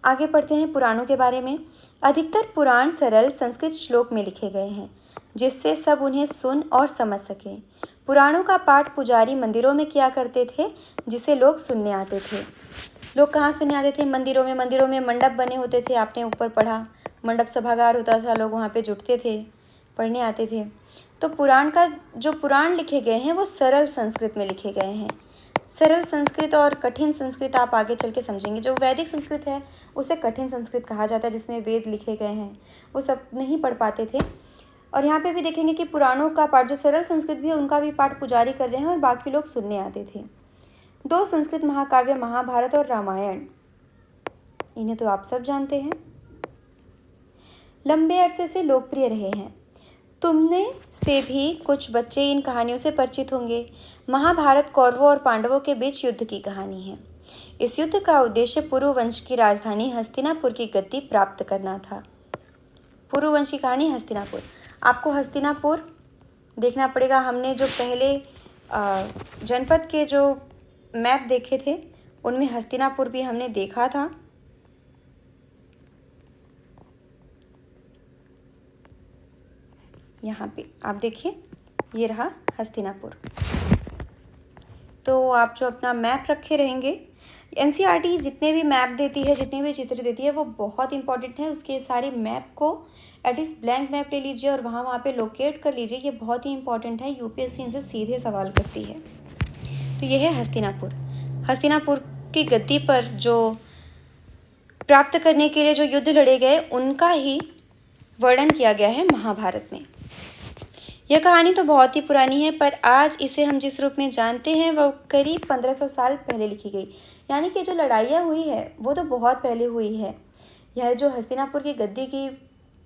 आगे पढ़ते हैं पुराणों के बारे में। अधिकतर पुराण सरल संस्कृत श्लोक में लिखे गए हैं, जिससे सब उन्हें सुन और समझ सकें। पुराणों का पाठ पुजारी मंदिरों में किया करते थे, जिसे लोग सुनने आते थे। लोग कहाँ सुनने आते थे? मंदिरों में। मंदिरों में मंडप बने होते थे, आपने ऊपर पढ़ा, मंडप सभागार होता था, लोग वहाँ पे जुटते थे, पढ़ने आते थे। तो पुराण लिखे गए हैं वो सरल संस्कृत में लिखे गए हैं। सरल संस्कृत और कठिन संस्कृत आप आगे चल के समझेंगे। जो वैदिक संस्कृत है उसे कठिन संस्कृत कहा जाता है, जिसमें वेद लिखे गए हैं, वो सब नहीं पढ़ पाते थे। और यहाँ पे भी देखेंगे कि पुराणों का पाठ, जो सरल संस्कृत भी है उनका भी पाठ पुजारी कर रहे हैं और बाकी लोग सुनने आते थे। 2 संस्कृत महाकाव्य महाभारत और रामायण, इन्हें तो आप सब जानते हैं, लंबे अरसे से लोकप्रिय रहे हैं। तुमने से भी कुछ बच्चे इन कहानियों से परिचित होंगे। महाभारत कौरवों और पांडवों के बीच युद्ध की कहानी है। इस युद्ध का उद्देश्य पुरुवंश की राजधानी हस्तिनापुर की गद्दी प्राप्त करना था। पुरुवंश की कहानी हस्तिनापुर। आपको हस्तिनापुर देखना पड़ेगा। हमने जो पहले जनपद के जो मैप देखे थे उनमें हस्तिनापुर भी हमने देखा था। यहाँ पे आप देखिए, ये रहा हस्तिनापुर। तो आप जो अपना मैप रखे रहेंगे, एनसीईआरटी जितने भी मैप देती है, जितने भी चित्र देती है, वो बहुत इंपॉर्टेंट है। उसके सारे मैप को एटलीस्ट ब्लैंक मैप ले लीजिए और वहाँ पे लोकेट कर लीजिए। ये बहुत ही इंपॉर्टेंट है, यूपीएससी इनसे सीधे सवाल करती है। तो ये है हस्तिनापुर। हस्तिनापुर की गद्दी पर जो प्राप्त करने के लिए जो युद्ध लड़े गए उनका ही वर्णन किया गया है महाभारत में। यह कहानी तो बहुत ही पुरानी है, पर आज इसे हम जिस रूप में जानते हैं वह करीब 1500 साल पहले लिखी गई। यानी कि जो लड़ाइयाँ हुई है वो तो बहुत पहले हुई है। यह जो हस्तिनापुर की गद्दी की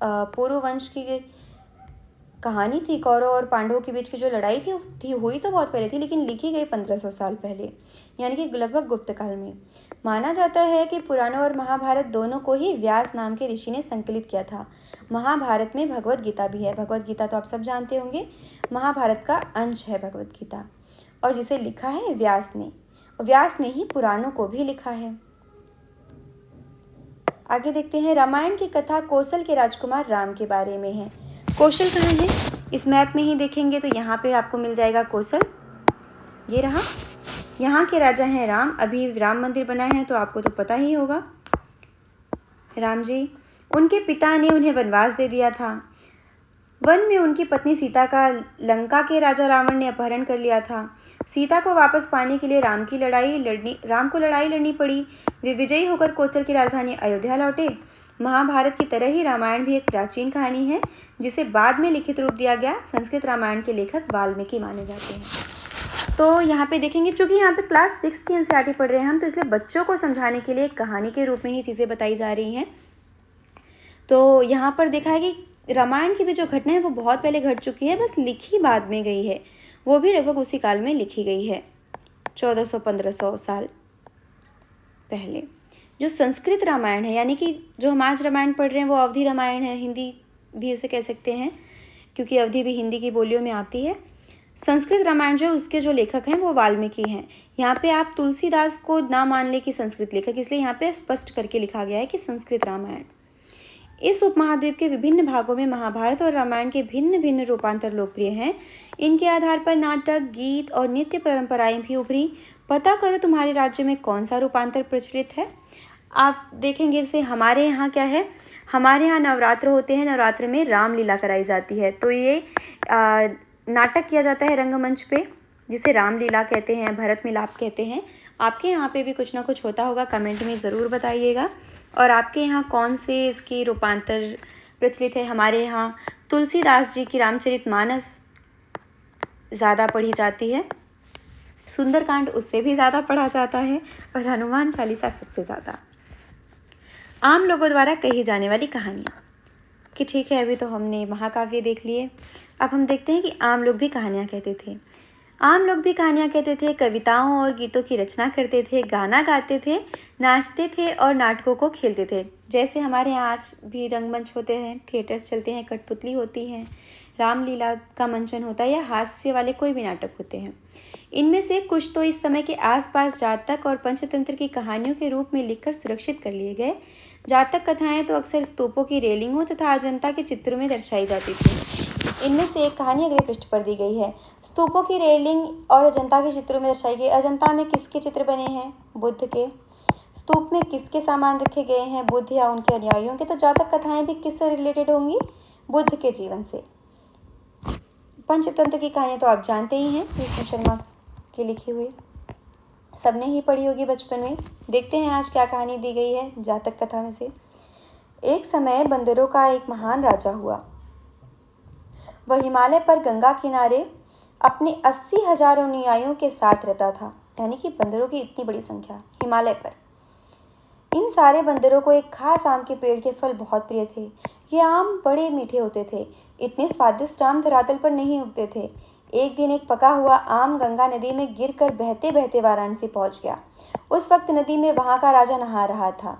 पुरुवंश की कहानी थी, कौरव और पांडवों के बीच की जो लड़ाई थी हुई तो बहुत पहले थी, लेकिन लिखी गई 1500 साल पहले, यानी कि लगभग गुप्त काल में। माना जाता है कि पुराणों और महाभारत दोनों को ही व्यास नाम के ऋषि ने संकलित किया था। महाभारत में भगवत गीता भी है। भगवत गीता तो आप सब जानते होंगे, महाभारत का अंश है भगवत गीता, और जिसे लिखा है व्यास ने। व्यास ने ही पुराणों को भी लिखा है। आगे देखते हैं। रामायण की कथा कौशल के राजकुमार राम के बारे में है। कौशल कहाँ है? इस मैप में ही देखेंगे तो यहाँ पे आपको मिल जाएगा कौशल। ये रहा, यहाँ के राजा हैं राम। अभी राम मंदिर बना है तो आपको तो पता ही होगा। राम जी, उनके पिता ने उन्हें वनवास दे दिया था। वन में उनकी पत्नी सीता का लंका के राजा रावण ने अपहरण कर लिया था। सीता को वापस पाने के लिए राम को लड़ाई लड़नी पड़ी। वे विजयी होकर कौशल की राजधानी अयोध्या लौटे। महाभारत की तरह ही रामायण भी एक प्राचीन कहानी है जिसे बाद में लिखित रूप दिया गया। संस्कृत रामायण के लेखक वाल्मीकि माने जाते हैं। तो यहाँ पे देखेंगे, चूँकि यहाँ पे क्लास 6 की एनसीईआरटी पढ़ रहे हैं हम, तो इसलिए बच्चों को समझाने के लिए कहानी के रूप में ही चीज़ें बताई जा रही हैं। तो यहाँ पर देखा है कि रामायण की भी जो घटना है वो बहुत पहले घट चुकी है, बस लिखी बाद में गई है। वो भी लगभग उसी काल में लिखी गई है, 1400-1500 साल पहले। जो संस्कृत रामायण है, यानी कि जो हम आज रामायण पढ़ रहे हैं वो अवधी रामायण है, हिंदी भी उसे कह सकते हैं क्योंकि अवधी भी हिंदी की बोलियों में आती है। संस्कृत रामायण जो उसके जो लेखक हैं वो वाल्मीकि हैं। यहाँ पे आप तुलसीदास को ना मान ले कि संस्कृत लेखक, इसलिए यहाँ पे स्पष्ट करके लिखा गया है कि संस्कृत रामायण। इस उपमहाद्वीप के विभिन्न भागों में महाभारत और रामायण के भिन्न भिन्न रूपांतर लोकप्रिय हैं। इनके आधार पर नाटक, गीत और नित्य परंपराएं भी उभरी। पता करो तुम्हारे राज्य में कौन सा रूपांतर प्रचलित है। आप देखेंगे इसे, हमारे यहाँ क्या है, हमारे यहाँ नवरात्र होते हैं, नवरात्र में रामलीला कराई जाती है। तो ये नाटक किया जाता है रंगमंच पे, जिसे रामलीला कहते हैं, भरत मिलाप कहते हैं। आपके यहाँ पे भी कुछ ना कुछ होता होगा, कमेंट में ज़रूर बताइएगा। और आपके यहाँ कौन से इसकी रूपांतर प्रचलित है। हमारे यहाँ तुलसीदास जी की रामचरितमानस ज़्यादा पढ़ी जाती है, सुंदरकांड उससे भी ज़्यादा पढ़ा जाता है, और हनुमान चालीसा सबसे ज़्यादा। आम लोगों द्वारा कही जाने वाली कहानियाँ, कि ठीक है, अभी तो हमने महाकाव्य देख लिए, अब हम देखते हैं कि आम लोग भी कहानियाँ कहते थे। आम लोग भी कहानियाँ कहते थे, कविताओं और गीतों की रचना करते थे, गाना गाते थे, नाचते थे और नाटकों को खेलते थे। जैसे हमारे यहाँ आज भी रंगमंच होते हैं, थिएटर्स चलते हैं, कठपुतली होती हैं, रामलीला का मंचन होता है, या हास्य वाले कोई भी नाटक होते हैं। इनमें से कुछ तो इस समय के आसपास जातक और पंचतंत्र की कहानियों के रूप में लिखकर सुरक्षित कर लिए गए। जातक कथाएं तो अक्सर स्तूपों की रेलिंगों तथा अजंता के चित्रों में दर्शाई जाती थी। इनमें से एक कहानी अगले पृष्ठ पर दी गई है। स्तूपों की रेलिंग और अजंता के चित्रों में दर्शाई गई। अजंता में किसके चित्र बने हैं? बुद्ध के। स्तूप में किसके सामान रखे गए हैं? बुद्ध या उनके अनुयायियों के। तो जातक कथाएं भी किससे रिलेटेड होंगी? बुद्ध के जीवन से। पंचतंत्र की कहानी तो आप जानते ही हैं, विष्णु शर्मा की लिखी हुई, सबने ही पढ़ी होगी बचपन में। देखते हैं आज क्या कहानी दी गई है जातक कथा में से। एक समय बंदरों का एक महान राजा हुआ। वह हिमालय पर गंगा किनारे अपने 80,000 अनुयायियों के साथ रहता था। यानी कि बंदरों की इतनी बड़ी संख्या हिमालय पर। इन सारे बंदरों को एक खास आम के पेड़ के फल बहुत प्रिय थे। ये आम बड़े मीठे होते थे। इतने स्वादिष्ट आम धरातल पर नहीं उगते थे। एक दिन एक पका हुआ आम गंगा नदी में गिरकर बहते बहते वाराणसी पहुंच गया। उस वक्त नदी में वहां का राजा नहा रहा था।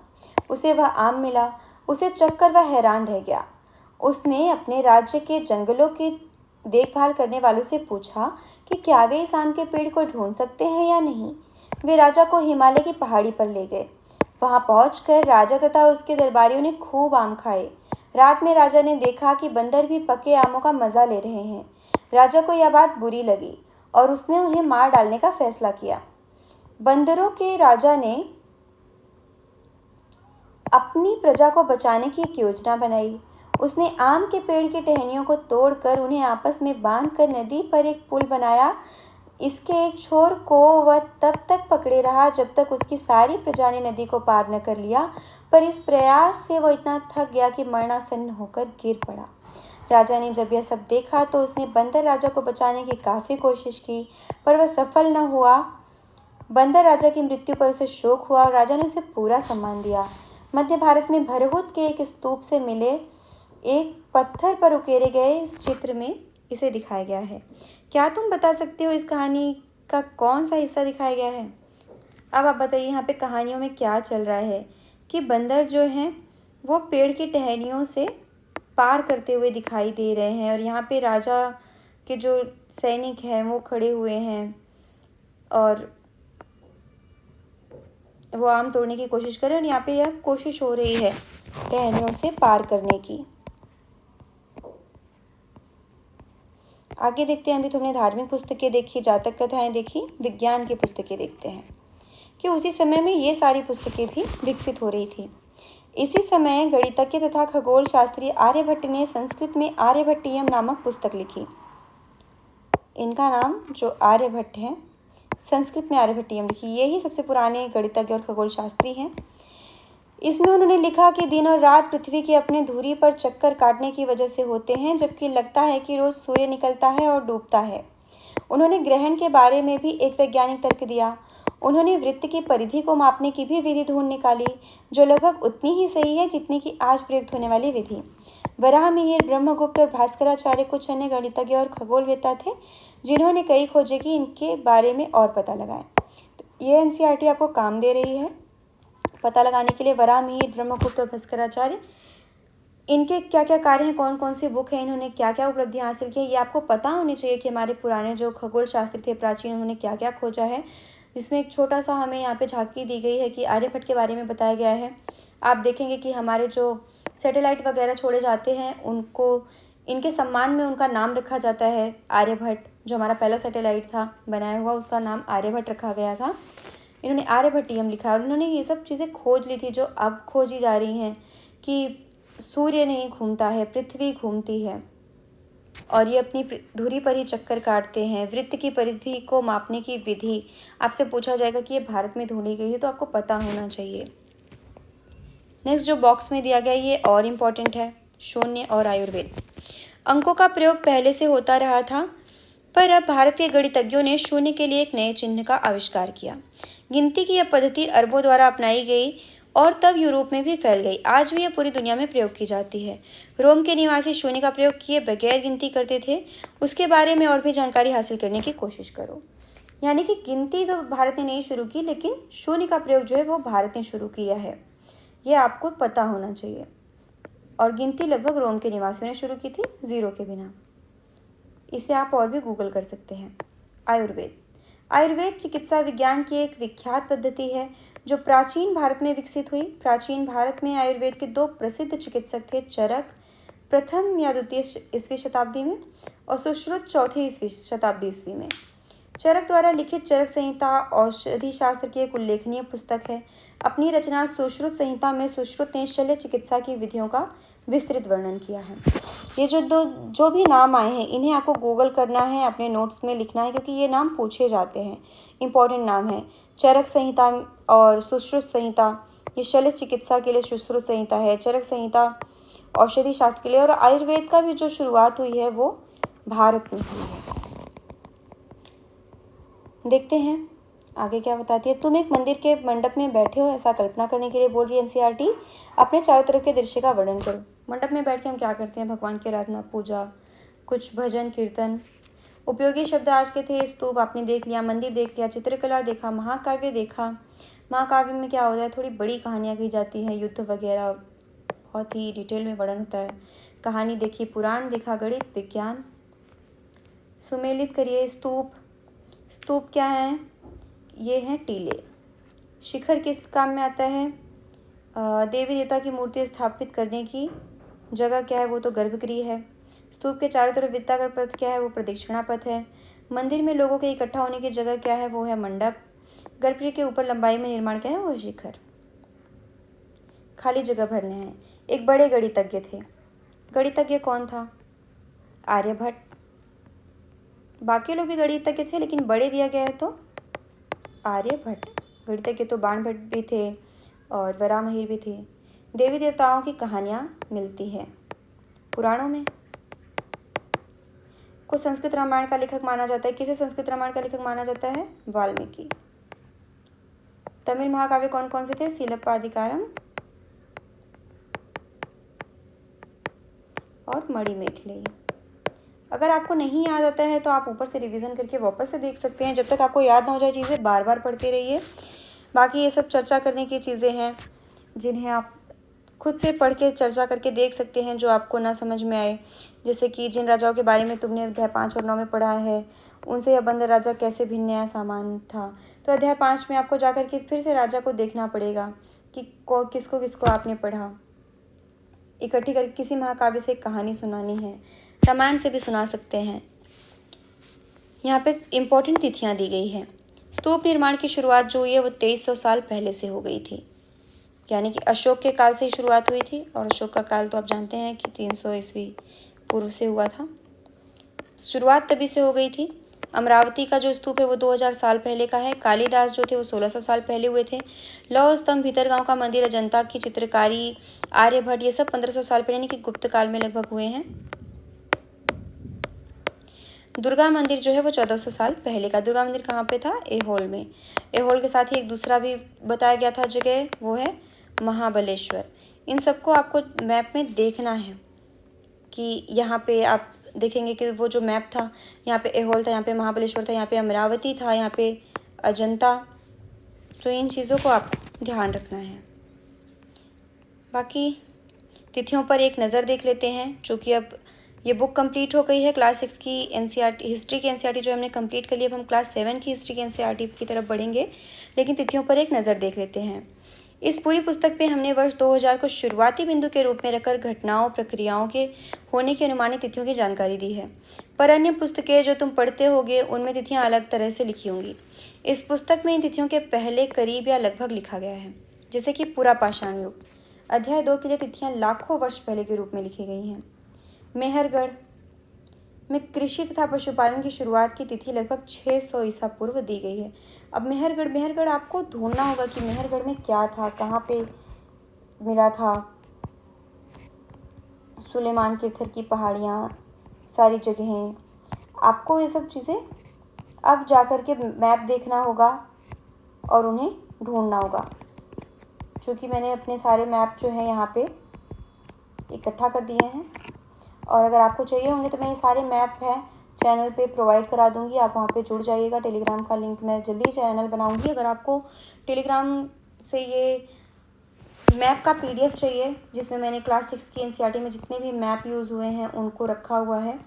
उसे वह आम मिला। उसे चखकर वह हैरान रह गया। उसने अपने राज्य के जंगलों की देखभाल करने वालों से पूछा कि क्या वे इस आम के पेड़ को ढूंढ सकते हैं या नहीं। वे राजा को हिमालय की पहाड़ी पर ले गए। वहां पहुंचकर राजा तथा उसके दरबारियों ने खूब आम खाए। रात में राजा ने देखा कि बंदर भी पके आमों का मजा ले रहे हैं। राजा को यह बात बुरी लगी और उसने उन्हें मार डालने का फैसला किया। बंदरों के राजा ने अपनी प्रजा को बचाने की एक योजना बनाई। उसने आम के पेड़ की टहनियों को तोड़कर उन्हें आपस में बांधकर नदी पर एक पुल बनाया। इसके एक छोर को वह तब तक पकड़े रहा जब तक उसकी सारी प्रजा ने नदी को पार न कर लिया, पर इस प्रयास से वह इतना थक गया कि मरणासन्न होकर गिर पड़ा। राजा ने जब यह सब देखा तो उसने बंदर राजा को बचाने की काफ़ी कोशिश की, पर वह सफल न हुआ। बंदर राजा की मृत्यु पर उसे शोक हुआ और राजा ने उसे पूरा सम्मान दिया। मध्य भारत में भरहुत के एक स्तूप से मिले एक पत्थर पर उकेरे गए इस चित्र में इसे दिखाया गया है। क्या तुम बता सकते हो इस कहानी का कौन सा हिस्सा दिखाया गया है? अब आप बताइए यहाँ पे कहानियों में क्या चल रहा है कि बंदर जो हैं वो पेड़ की टहनियों से पार करते हुए दिखाई दे रहे हैं और यहाँ पे राजा के जो सैनिक हैं वो खड़े हुए हैं और वो आम तोड़ने की कोशिश कर रहे हैं और यहाँ पे यह कोशिश हो रही है टहनियों से पार करने की। आगे देखते हैं। अभी तुमने धार्मिक पुस्तकें देखी, जातक कथाएं देखी, विज्ञान की पुस्तकें देखते हैं कि उसी समय में ये सारी पुस्तकें भी विकसित हो रही थी। इसी समय गणितज्ञ तथा खगोल शास्त्री आर्यभट्ट ने संस्कृत में आर्यभट्टीयम नामक पुस्तक लिखी। इनका नाम जो आर्यभट्ट है संस्कृत में आर्यभट्टीयम लिखी। यही सबसे पुराने गणितज्ञ और खगोल शास्त्री हैं। इसमें उन्होंने लिखा कि दिन और रात पृथ्वी की अपने धुरी पर चक्कर काटने की वजह से होते हैं, जबकि लगता है कि रोज सूर्य निकलता है और डूबता है। उन्होंने ग्रहण के बारे में भी एक वैज्ञानिक तर्क दिया। उन्होंने वृत्त की परिधि को मापने की भी विधि ढूंढ निकाली, जो लगभग उतनी ही सही है जितनी कि आज प्रयुक्त होने वाली विधि। वराहमिहिर, ब्रह्मगुप्त और भास्कराचार्य कुछ अन्य गणितज्ञ और खगोलवेत्ता थे जिन्होंने कई खोजें की इनके बारे में और पता लगाया। तो ये एनसीईआरटी आपको काम दे रही है पता लगाने के लिए। वराहमिहिर, ब्रह्मगुप्त और भास्कराचार्य, इनके क्या क्या कार्य हैं, कौन कौन सी बुक है, इन्होंने क्या क्या उपलब्धियां हासिल की, ये आपको पता होनी चाहिए कि हमारे पुराने जो खगोल शास्त्री थे प्राचीन, उन्होंने क्या क्या खोजा है। इसमें एक छोटा सा हमें यहाँ पे झांकी दी गई है कि आर्यभट्ट के बारे में बताया गया है। आप देखेंगे कि हमारे जो सैटेलाइट वगैरह छोड़े जाते हैं उनको इनके सम्मान में उनका नाम रखा जाता है आर्यभट्ट। जो हमारा पहला सैटेलाइट था बनाया हुआ उसका नाम आर्यभट्ट रखा गया था। इन्होंने आर्यभट्टीयम लिखा और उन्होंने ये सब चीज़ें खोज ली थी जो अब खोजी जा रही हैं कि सूर्य नहीं घूमता है, पृथ्वी घूमती है और ये अपनी धुरी पर ही चक्कर काटते हैं। वृत्त की परिधि को मापने की विधि आपसे पूछा जाएगा कि ये भारत में ढूंढी गई है तो आपको पता होना चाहिए। नेक्स्ट जो बॉक्स में दिया गया ये और इम्पॉर्टेंट है, शून्य और आयुर्वेद। अंकों का प्रयोग पहले से होता रहा था, पर अब भारतीय गणितज्ञों ने शून्य के लिए एक नए चिन्ह का आविष्कार किया। गिनती की यह पद्धति अरबों द्वारा अपनाई गई और तब यूरोप में भी फैल गई। आज भी यह पूरी दुनिया में प्रयोग की जाती है। रोम के निवासी शून्य का प्रयोग किए बगैर गिनती करते थे। उसके बारे में और भी जानकारी हासिल करने की कोशिश करो। यानी कि गिनती तो भारत ने नहीं शुरू की, लेकिन शून्य का प्रयोग जो है वो भारत ने शुरू किया है, ये आपको पता होना चाहिए। और गिनती लगभग रोम के निवासियों ने शुरू की थी, जीरो के बिना। इसे आप और भी गूगल कर सकते हैं। आयुर्वेद। आयुर्वेद चिकित्सा विज्ञान की एक विख्यात पद्धति है जो प्राचीन भारत में विकसित हुई। प्राचीन भारत में आयुर्वेद के दो प्रसिद्ध चिकित्सक थे, चरक प्रथम या द्वितीय ईस्वी शताब्दी में और सुश्रुत चौथी ईस्वी शताब्दी ईस्वी में। चरक द्वारा लिखित चरक संहिता औषधि शास्त्र की एक उल्लेखनीय पुस्तक है। अपनी रचना सुश्रुत संहिता में सुश्रुत ने शल्य चिकित्सा की विधियों का विस्तृत वर्णन किया है। ये जो भी नाम आए हैं इन्हें आपको गूगल करना है, अपने नोट्स में लिखना है, क्योंकि ये नाम पूछे जाते हैं, इंपॉर्टेंट नाम है। चरक संहिता और सुश्रुत संहिता, ये शल्य चिकित्सा के लिए सुश्रुत संहिता है। चरक संहिता औषधि शास्त्र के लिए, और आयुर्वेद का भी जो शुरुआत हुई है वो भारत में हुई है। देखते हैं आगे क्या बताती है। तुम एक मंदिर के मंडप में बैठे हो, ऐसा कल्पना करने के लिए बोल रही है एनसीईआरटी। अपने चारों तरफ के दृश्य का वर्णन करो। मंडप में बैठ के हम क्या करते हैं? भगवान की आराधना, पूजा, कुछ भजन कीर्तन। उपयोगी शब्द आज के थे। स्तूप आपने देख लिया, मंदिर देख लिया, चित्रकला देखा, महाकाव्य देखा। महाकाव्य में क्या होता है? थोड़ी बड़ी कहानियाँ कही जाती हैं, युद्ध वगैरह बहुत ही डिटेल में वर्णन होता है। कहानी देखी, पुराण देखा, गणित, विज्ञान। सुमेलित करिए। स्तूप, स्तूप क्या है? ये हैं टीले। शिखर किस काम में आता है? देवी देवता की मूर्ति स्थापित करने की जगह क्या है? वो तो गर्भगृह है। स्तूप के चारों तरफ वृत्ताकार पथ क्या है? वो प्रदक्षिणा पथ है। मंदिर में लोगों के इकट्ठा होने की जगह क्या है? वो है मंडप। गर्भगृह के ऊपर लंबाई में निर्माण क्या है? वो है शिखर। खाली जगह भरने हैं। एक बड़े गणितज्ञ थे। गणितज्ञ कौन था? आर्यभट्ट। बाकी लोग भी गणितज्ञ थे, लेकिन बड़े दिया गया है तो आर्यभट्ट। गणितज्ञ तो बाणभट्ट भी थे और वराहमिहिर भी थे। देवी देवताओं की कहानियाँ मिलती है पुराणों में। को संस्कृत रामायण का लेखक माना जाता है। किसे संस्कृत रामायण का लेखक माना जाता है? वाल्मीकि। तमिल महाकाव्य कौन कौन से थे? सिलप्पाधिकारम और मणिमेखले। अगर आपको नहीं याद आता है तो आप ऊपर से रिवीजन करके वापस से देख सकते हैं। जब तक आपको याद ना हो जाए चीज़ें, बार बार पढ़ते रहिए। बाकी ये सब चर्चा करने की चीज़ें हैं जिन्हें आप खुद से पढ़ के चर्चा करके देख सकते हैं, जो आपको ना समझ में आए। जैसे कि जिन राजाओं के बारे में तुमने अध्याय 5 और 9 में पढ़ा है, उनसे यह बंद राजा कैसे भिन्न नया सामान था, तो अध्याय 5 में आपको जाकर के फिर से राजा को देखना पड़ेगा कि किसको किसको आपने पढ़ा। इकट्ठी करके किसी महाकाव्य से एक कहानी सुनानी है, रामायण से भी सुना सकते हैं। यहाँ पे इम्पोर्टेंट तिथियाँ दी गई है। स्तूप निर्माण की शुरुआत जो हुई है वो 2300 साल पहले से हो गई थी, यानी कि अशोक के काल से ही शुरुआत हुई थी। और अशोक का काल तो आप जानते हैं कि 300 ईस्वी पूर्व से हुआ था। शुरुआत तभी से हो गई थी। अमरावती का जो स्तूप है वो 2000 साल पहले का है। कालिदास जो थे वो 1600 साल पहले हुए थे। लौह स्तंभ, भीतरगांव का मंदिर, अजंता की चित्रकारी, आर्यभट्ट, ये सब 1500 साल पहले यानी कि गुप्त काल में लगभग हुए हैं। दुर्गा मंदिर जो है वो 1400 साल पहले का। दुर्गा मंदिर कहाँ पे था? एहोल में। एहोल के साथ ही एक दूसरा भी बताया गया था जगह, वो है महाबलेश्वर। इन सबको आपको मैप में देखना है कि यहाँ पे आप देखेंगे कि वो जो मैप था, यहाँ पे एहोल था, यहाँ पे महाबलेश्वर था, यहाँ पे अमरावती था, यहाँ पे अजंता। तो इन चीज़ों को आप ध्यान रखना है। बाकी तिथियों पर एक नज़र देख लेते हैं, जो कि अब ये बुक कंप्लीट हो गई है। क्लास 6 की एनसीईआरटी हिस्ट्री की एनसीईआरटी जो हमने कंप्लीट कर ली। अब हम क्लास 7 की हिस्ट्री की एनसीईआरटी की तरफ बढ़ेंगे, लेकिन तिथियों पर एक नज़र देख लेते हैं। इस पूरी पुस्तक पे हमने वर्ष 2000 को शुरुआती बिंदु के रूप में रखकर घटनाओं, प्रक्रियाओं के होने की अनुमानित तिथियों की जानकारी दी है। पर अन्य पुस्तकें जो तुम पढ़ते होगे उनमें तिथियाँ अलग तरह से लिखी होंगी। इस पुस्तक में इन तिथियों के पहले, करीब या लगभग लिखा गया है। जैसे कि पूरा पाषाण युग। अध्याय 2 के लिए तिथियाँ लाखों वर्ष पहले के रूप में लिखी गई हैं। मेहरगढ़ में कृषि तथा पशुपालन की शुरुआत की तिथि लगभग 600 ईसा पूर्व दी गई है। अब मेहरगढ़ आपको ढूंढना होगा कि मेहरगढ़ में क्या था, कहाँ पे मिला था। सुलेमान किरथर की पहाड़ियाँ, सारी जगहें, आपको ये सब चीज़ें अब जाकर के मैप देखना होगा और उन्हें ढूंढना होगा। चूँकि मैंने अपने सारे मैप जो हैं यहाँ पे इकट्ठा कर दिए हैं, और अगर आपको चाहिए होंगे तो मैं ये सारे मैप हैं चैनल पे प्रोवाइड करा दूंगी। आप वहाँ पे जुड़ जाइएगा। टेलीग्राम का लिंक मैं जल्दी चैनल बनाऊंगी। अगर आपको टेलीग्राम से ये मैप का PDF चाहिए, जिसमें मैंने क्लास 6 की एनसीईआरटी में जितने भी मैप यूज़ हुए हैं उनको रखा हुआ है,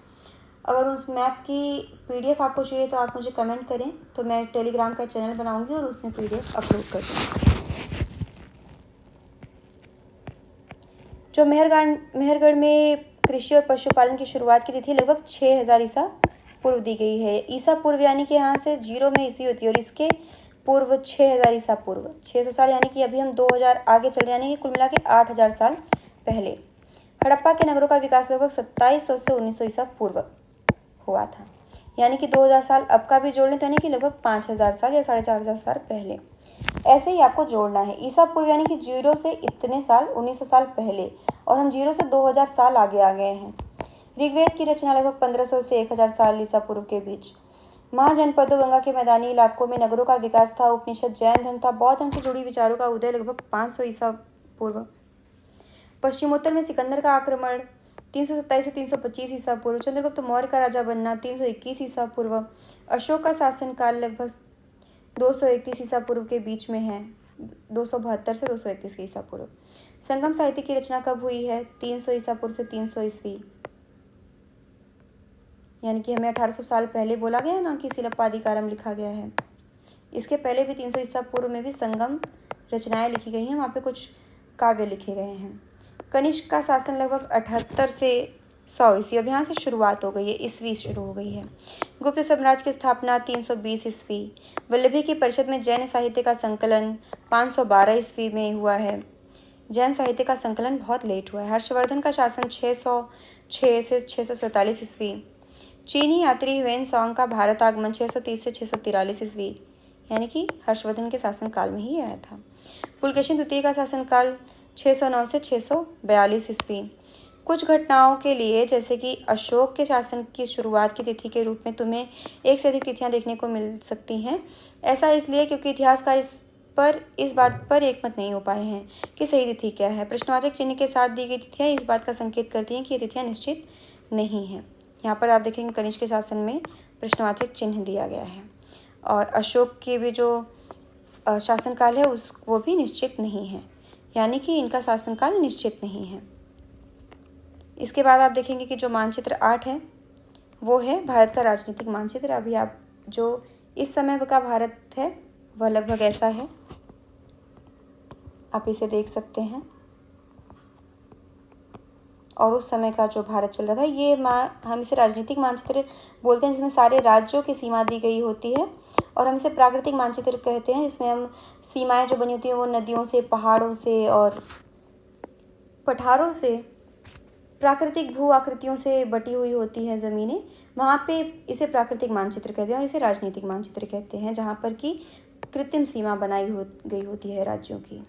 अगर उस मैप की PDF आपको चाहिए तो आप मुझे कमेंट करें, तो मैं टेलीग्राम का चैनल बनाऊँगी और उसमें PDF अपलोड कर दूँगी। जो मेहरगढ़ में कृषि और पशुपालन की शुरुआत की तिथि लगभग 6000 ईसा पूर्व दी गई है। ईसा पूर्व यानी कि यहाँ से 0 में ईस्वी होती है, और इसके पूर्व 6000 ईसा पूर्व, 600 साल, यानी कि अभी हम 2000 आगे चल रहे हैं, यानी कि कुल मिला के 8000 साल पहले। हड़प्पा के नगरों का विकास लगभग 2700 से 1900 ईसा पूर्व हुआ था, यानी कि 2000 साल अब का भी जोड़ लें तो यानी कि लगभग 5000 साल या 4500 साल पहले। ऐसे ही आपको जोड़ना है। ईसा पूर्व यानी कि 0 से इतने साल 1900 साल पहले, और हम 0 से 2000 साल आगे आ गए हैं। ऋग्वेद की रचना लगभग 1500 से 1000 साल ईसा पूर्व के बीच। महाजनपदों, गंगा के मैदानी इलाकों में नगरों का विकास था। उपनिषद, जैन धर्म था। बौद्ध धर्म से जुड़ी विचारों का उदय लगभग 500 ईसा पूर्व। पश्चिमोत्तर में सिकंदर का आक्रमण 327 से 325 ईसा पूर्व। चंद्रगुप्त मौर्य का राजा बनना 321 ईसा पूर्व। अशोक का शासनकाल लगभग 231 ईसा पूर्व के बीच में है, 272 से 231 ईसा पूर्व। संगम साहित्य की रचना कब हुई है? 300 ईसा पूर्व से 300 ईस्वी, यानी कि हमें 1800 साल पहले बोला गया ना कि शिलप्पाधिकारम लिखा गया है। इसके पहले भी 300 ईसा पूर्व में भी संगम रचनाएं लिखी गई हैं, वहाँ पे कुछ काव्य लिखे गए हैं। कनिष्क का शासन लगभग 78 से 100 ईस्वी, अब यहाँ से शुरुआत हो गई है, ईस्वी शुरू हो गई है। गुप्त साम्राज्य की स्थापना 320 ईस्वी। वल्लभी की परिषद में जैन साहित्य का संकलन 512 ईस्वी में हुआ है। जैन साहित्य का संकलन बहुत लेट हुआ है। हर्षवर्धन का शासन 606 से 647 ईस्वी। चीनी यात्री ह्वेन सांग का भारत आगमन 630 से 643 ईस्वी, यानी कि हर्षवर्धन के शासनकाल में ही आया था। पुलकेशिन द्वितीय का शासनकाल 609 से 642 ईस्वी। कुछ घटनाओं के लिए, जैसे कि अशोक के शासन की शुरुआत की तिथि के रूप में तुम्हें एक से अधिक तिथियां देखने को मिल सकती हैं। ऐसा इसलिए क्योंकि इतिहासकार इस बात पर एकमत नहीं हो पाए हैं कि सही तिथि क्या है। प्रश्नवाचक चिन्ह के साथ दी गई तिथियां इस बात का संकेत करती हैं कि ये तिथियां निश्चित नहीं हैं। यहाँ पर आप देखेंगे कनिष्क के शासन में प्रश्नवाचक चिन्ह दिया गया है, और अशोक की भी जो शासनकाल है वो भी निश्चित नहीं है, यानी कि इनका शासनकाल निश्चित नहीं है। इसके बाद आप देखेंगे कि जो मानचित्र 8 है वो है भारत का राजनीतिक मानचित्र। अभी आप जो इस समय का भारत है वह लगभग ऐसा है, आप इसे देख सकते हैं। और उस समय का जो भारत चल रहा था, ये हम इसे राजनीतिक मानचित्र बोलते हैं, जिसमें सारे राज्यों की सीमा दी गई होती है। और हम इसे प्राकृतिक मानचित्र कहते हैं, जिसमें हम सीमाएं जो बनी होती हैं वो नदियों से, पहाड़ों से और पठारों से, प्राकृतिक भू आकृतियों से बटी हुई होती है ज़मीनें। वहाँ पे इसे प्राकृतिक मानचित्र कहते हैं, और इसे राजनीतिक मानचित्र कहते हैं, जहाँ पर कि कृत्रिम सीमा बनाई गई होती है राज्यों की।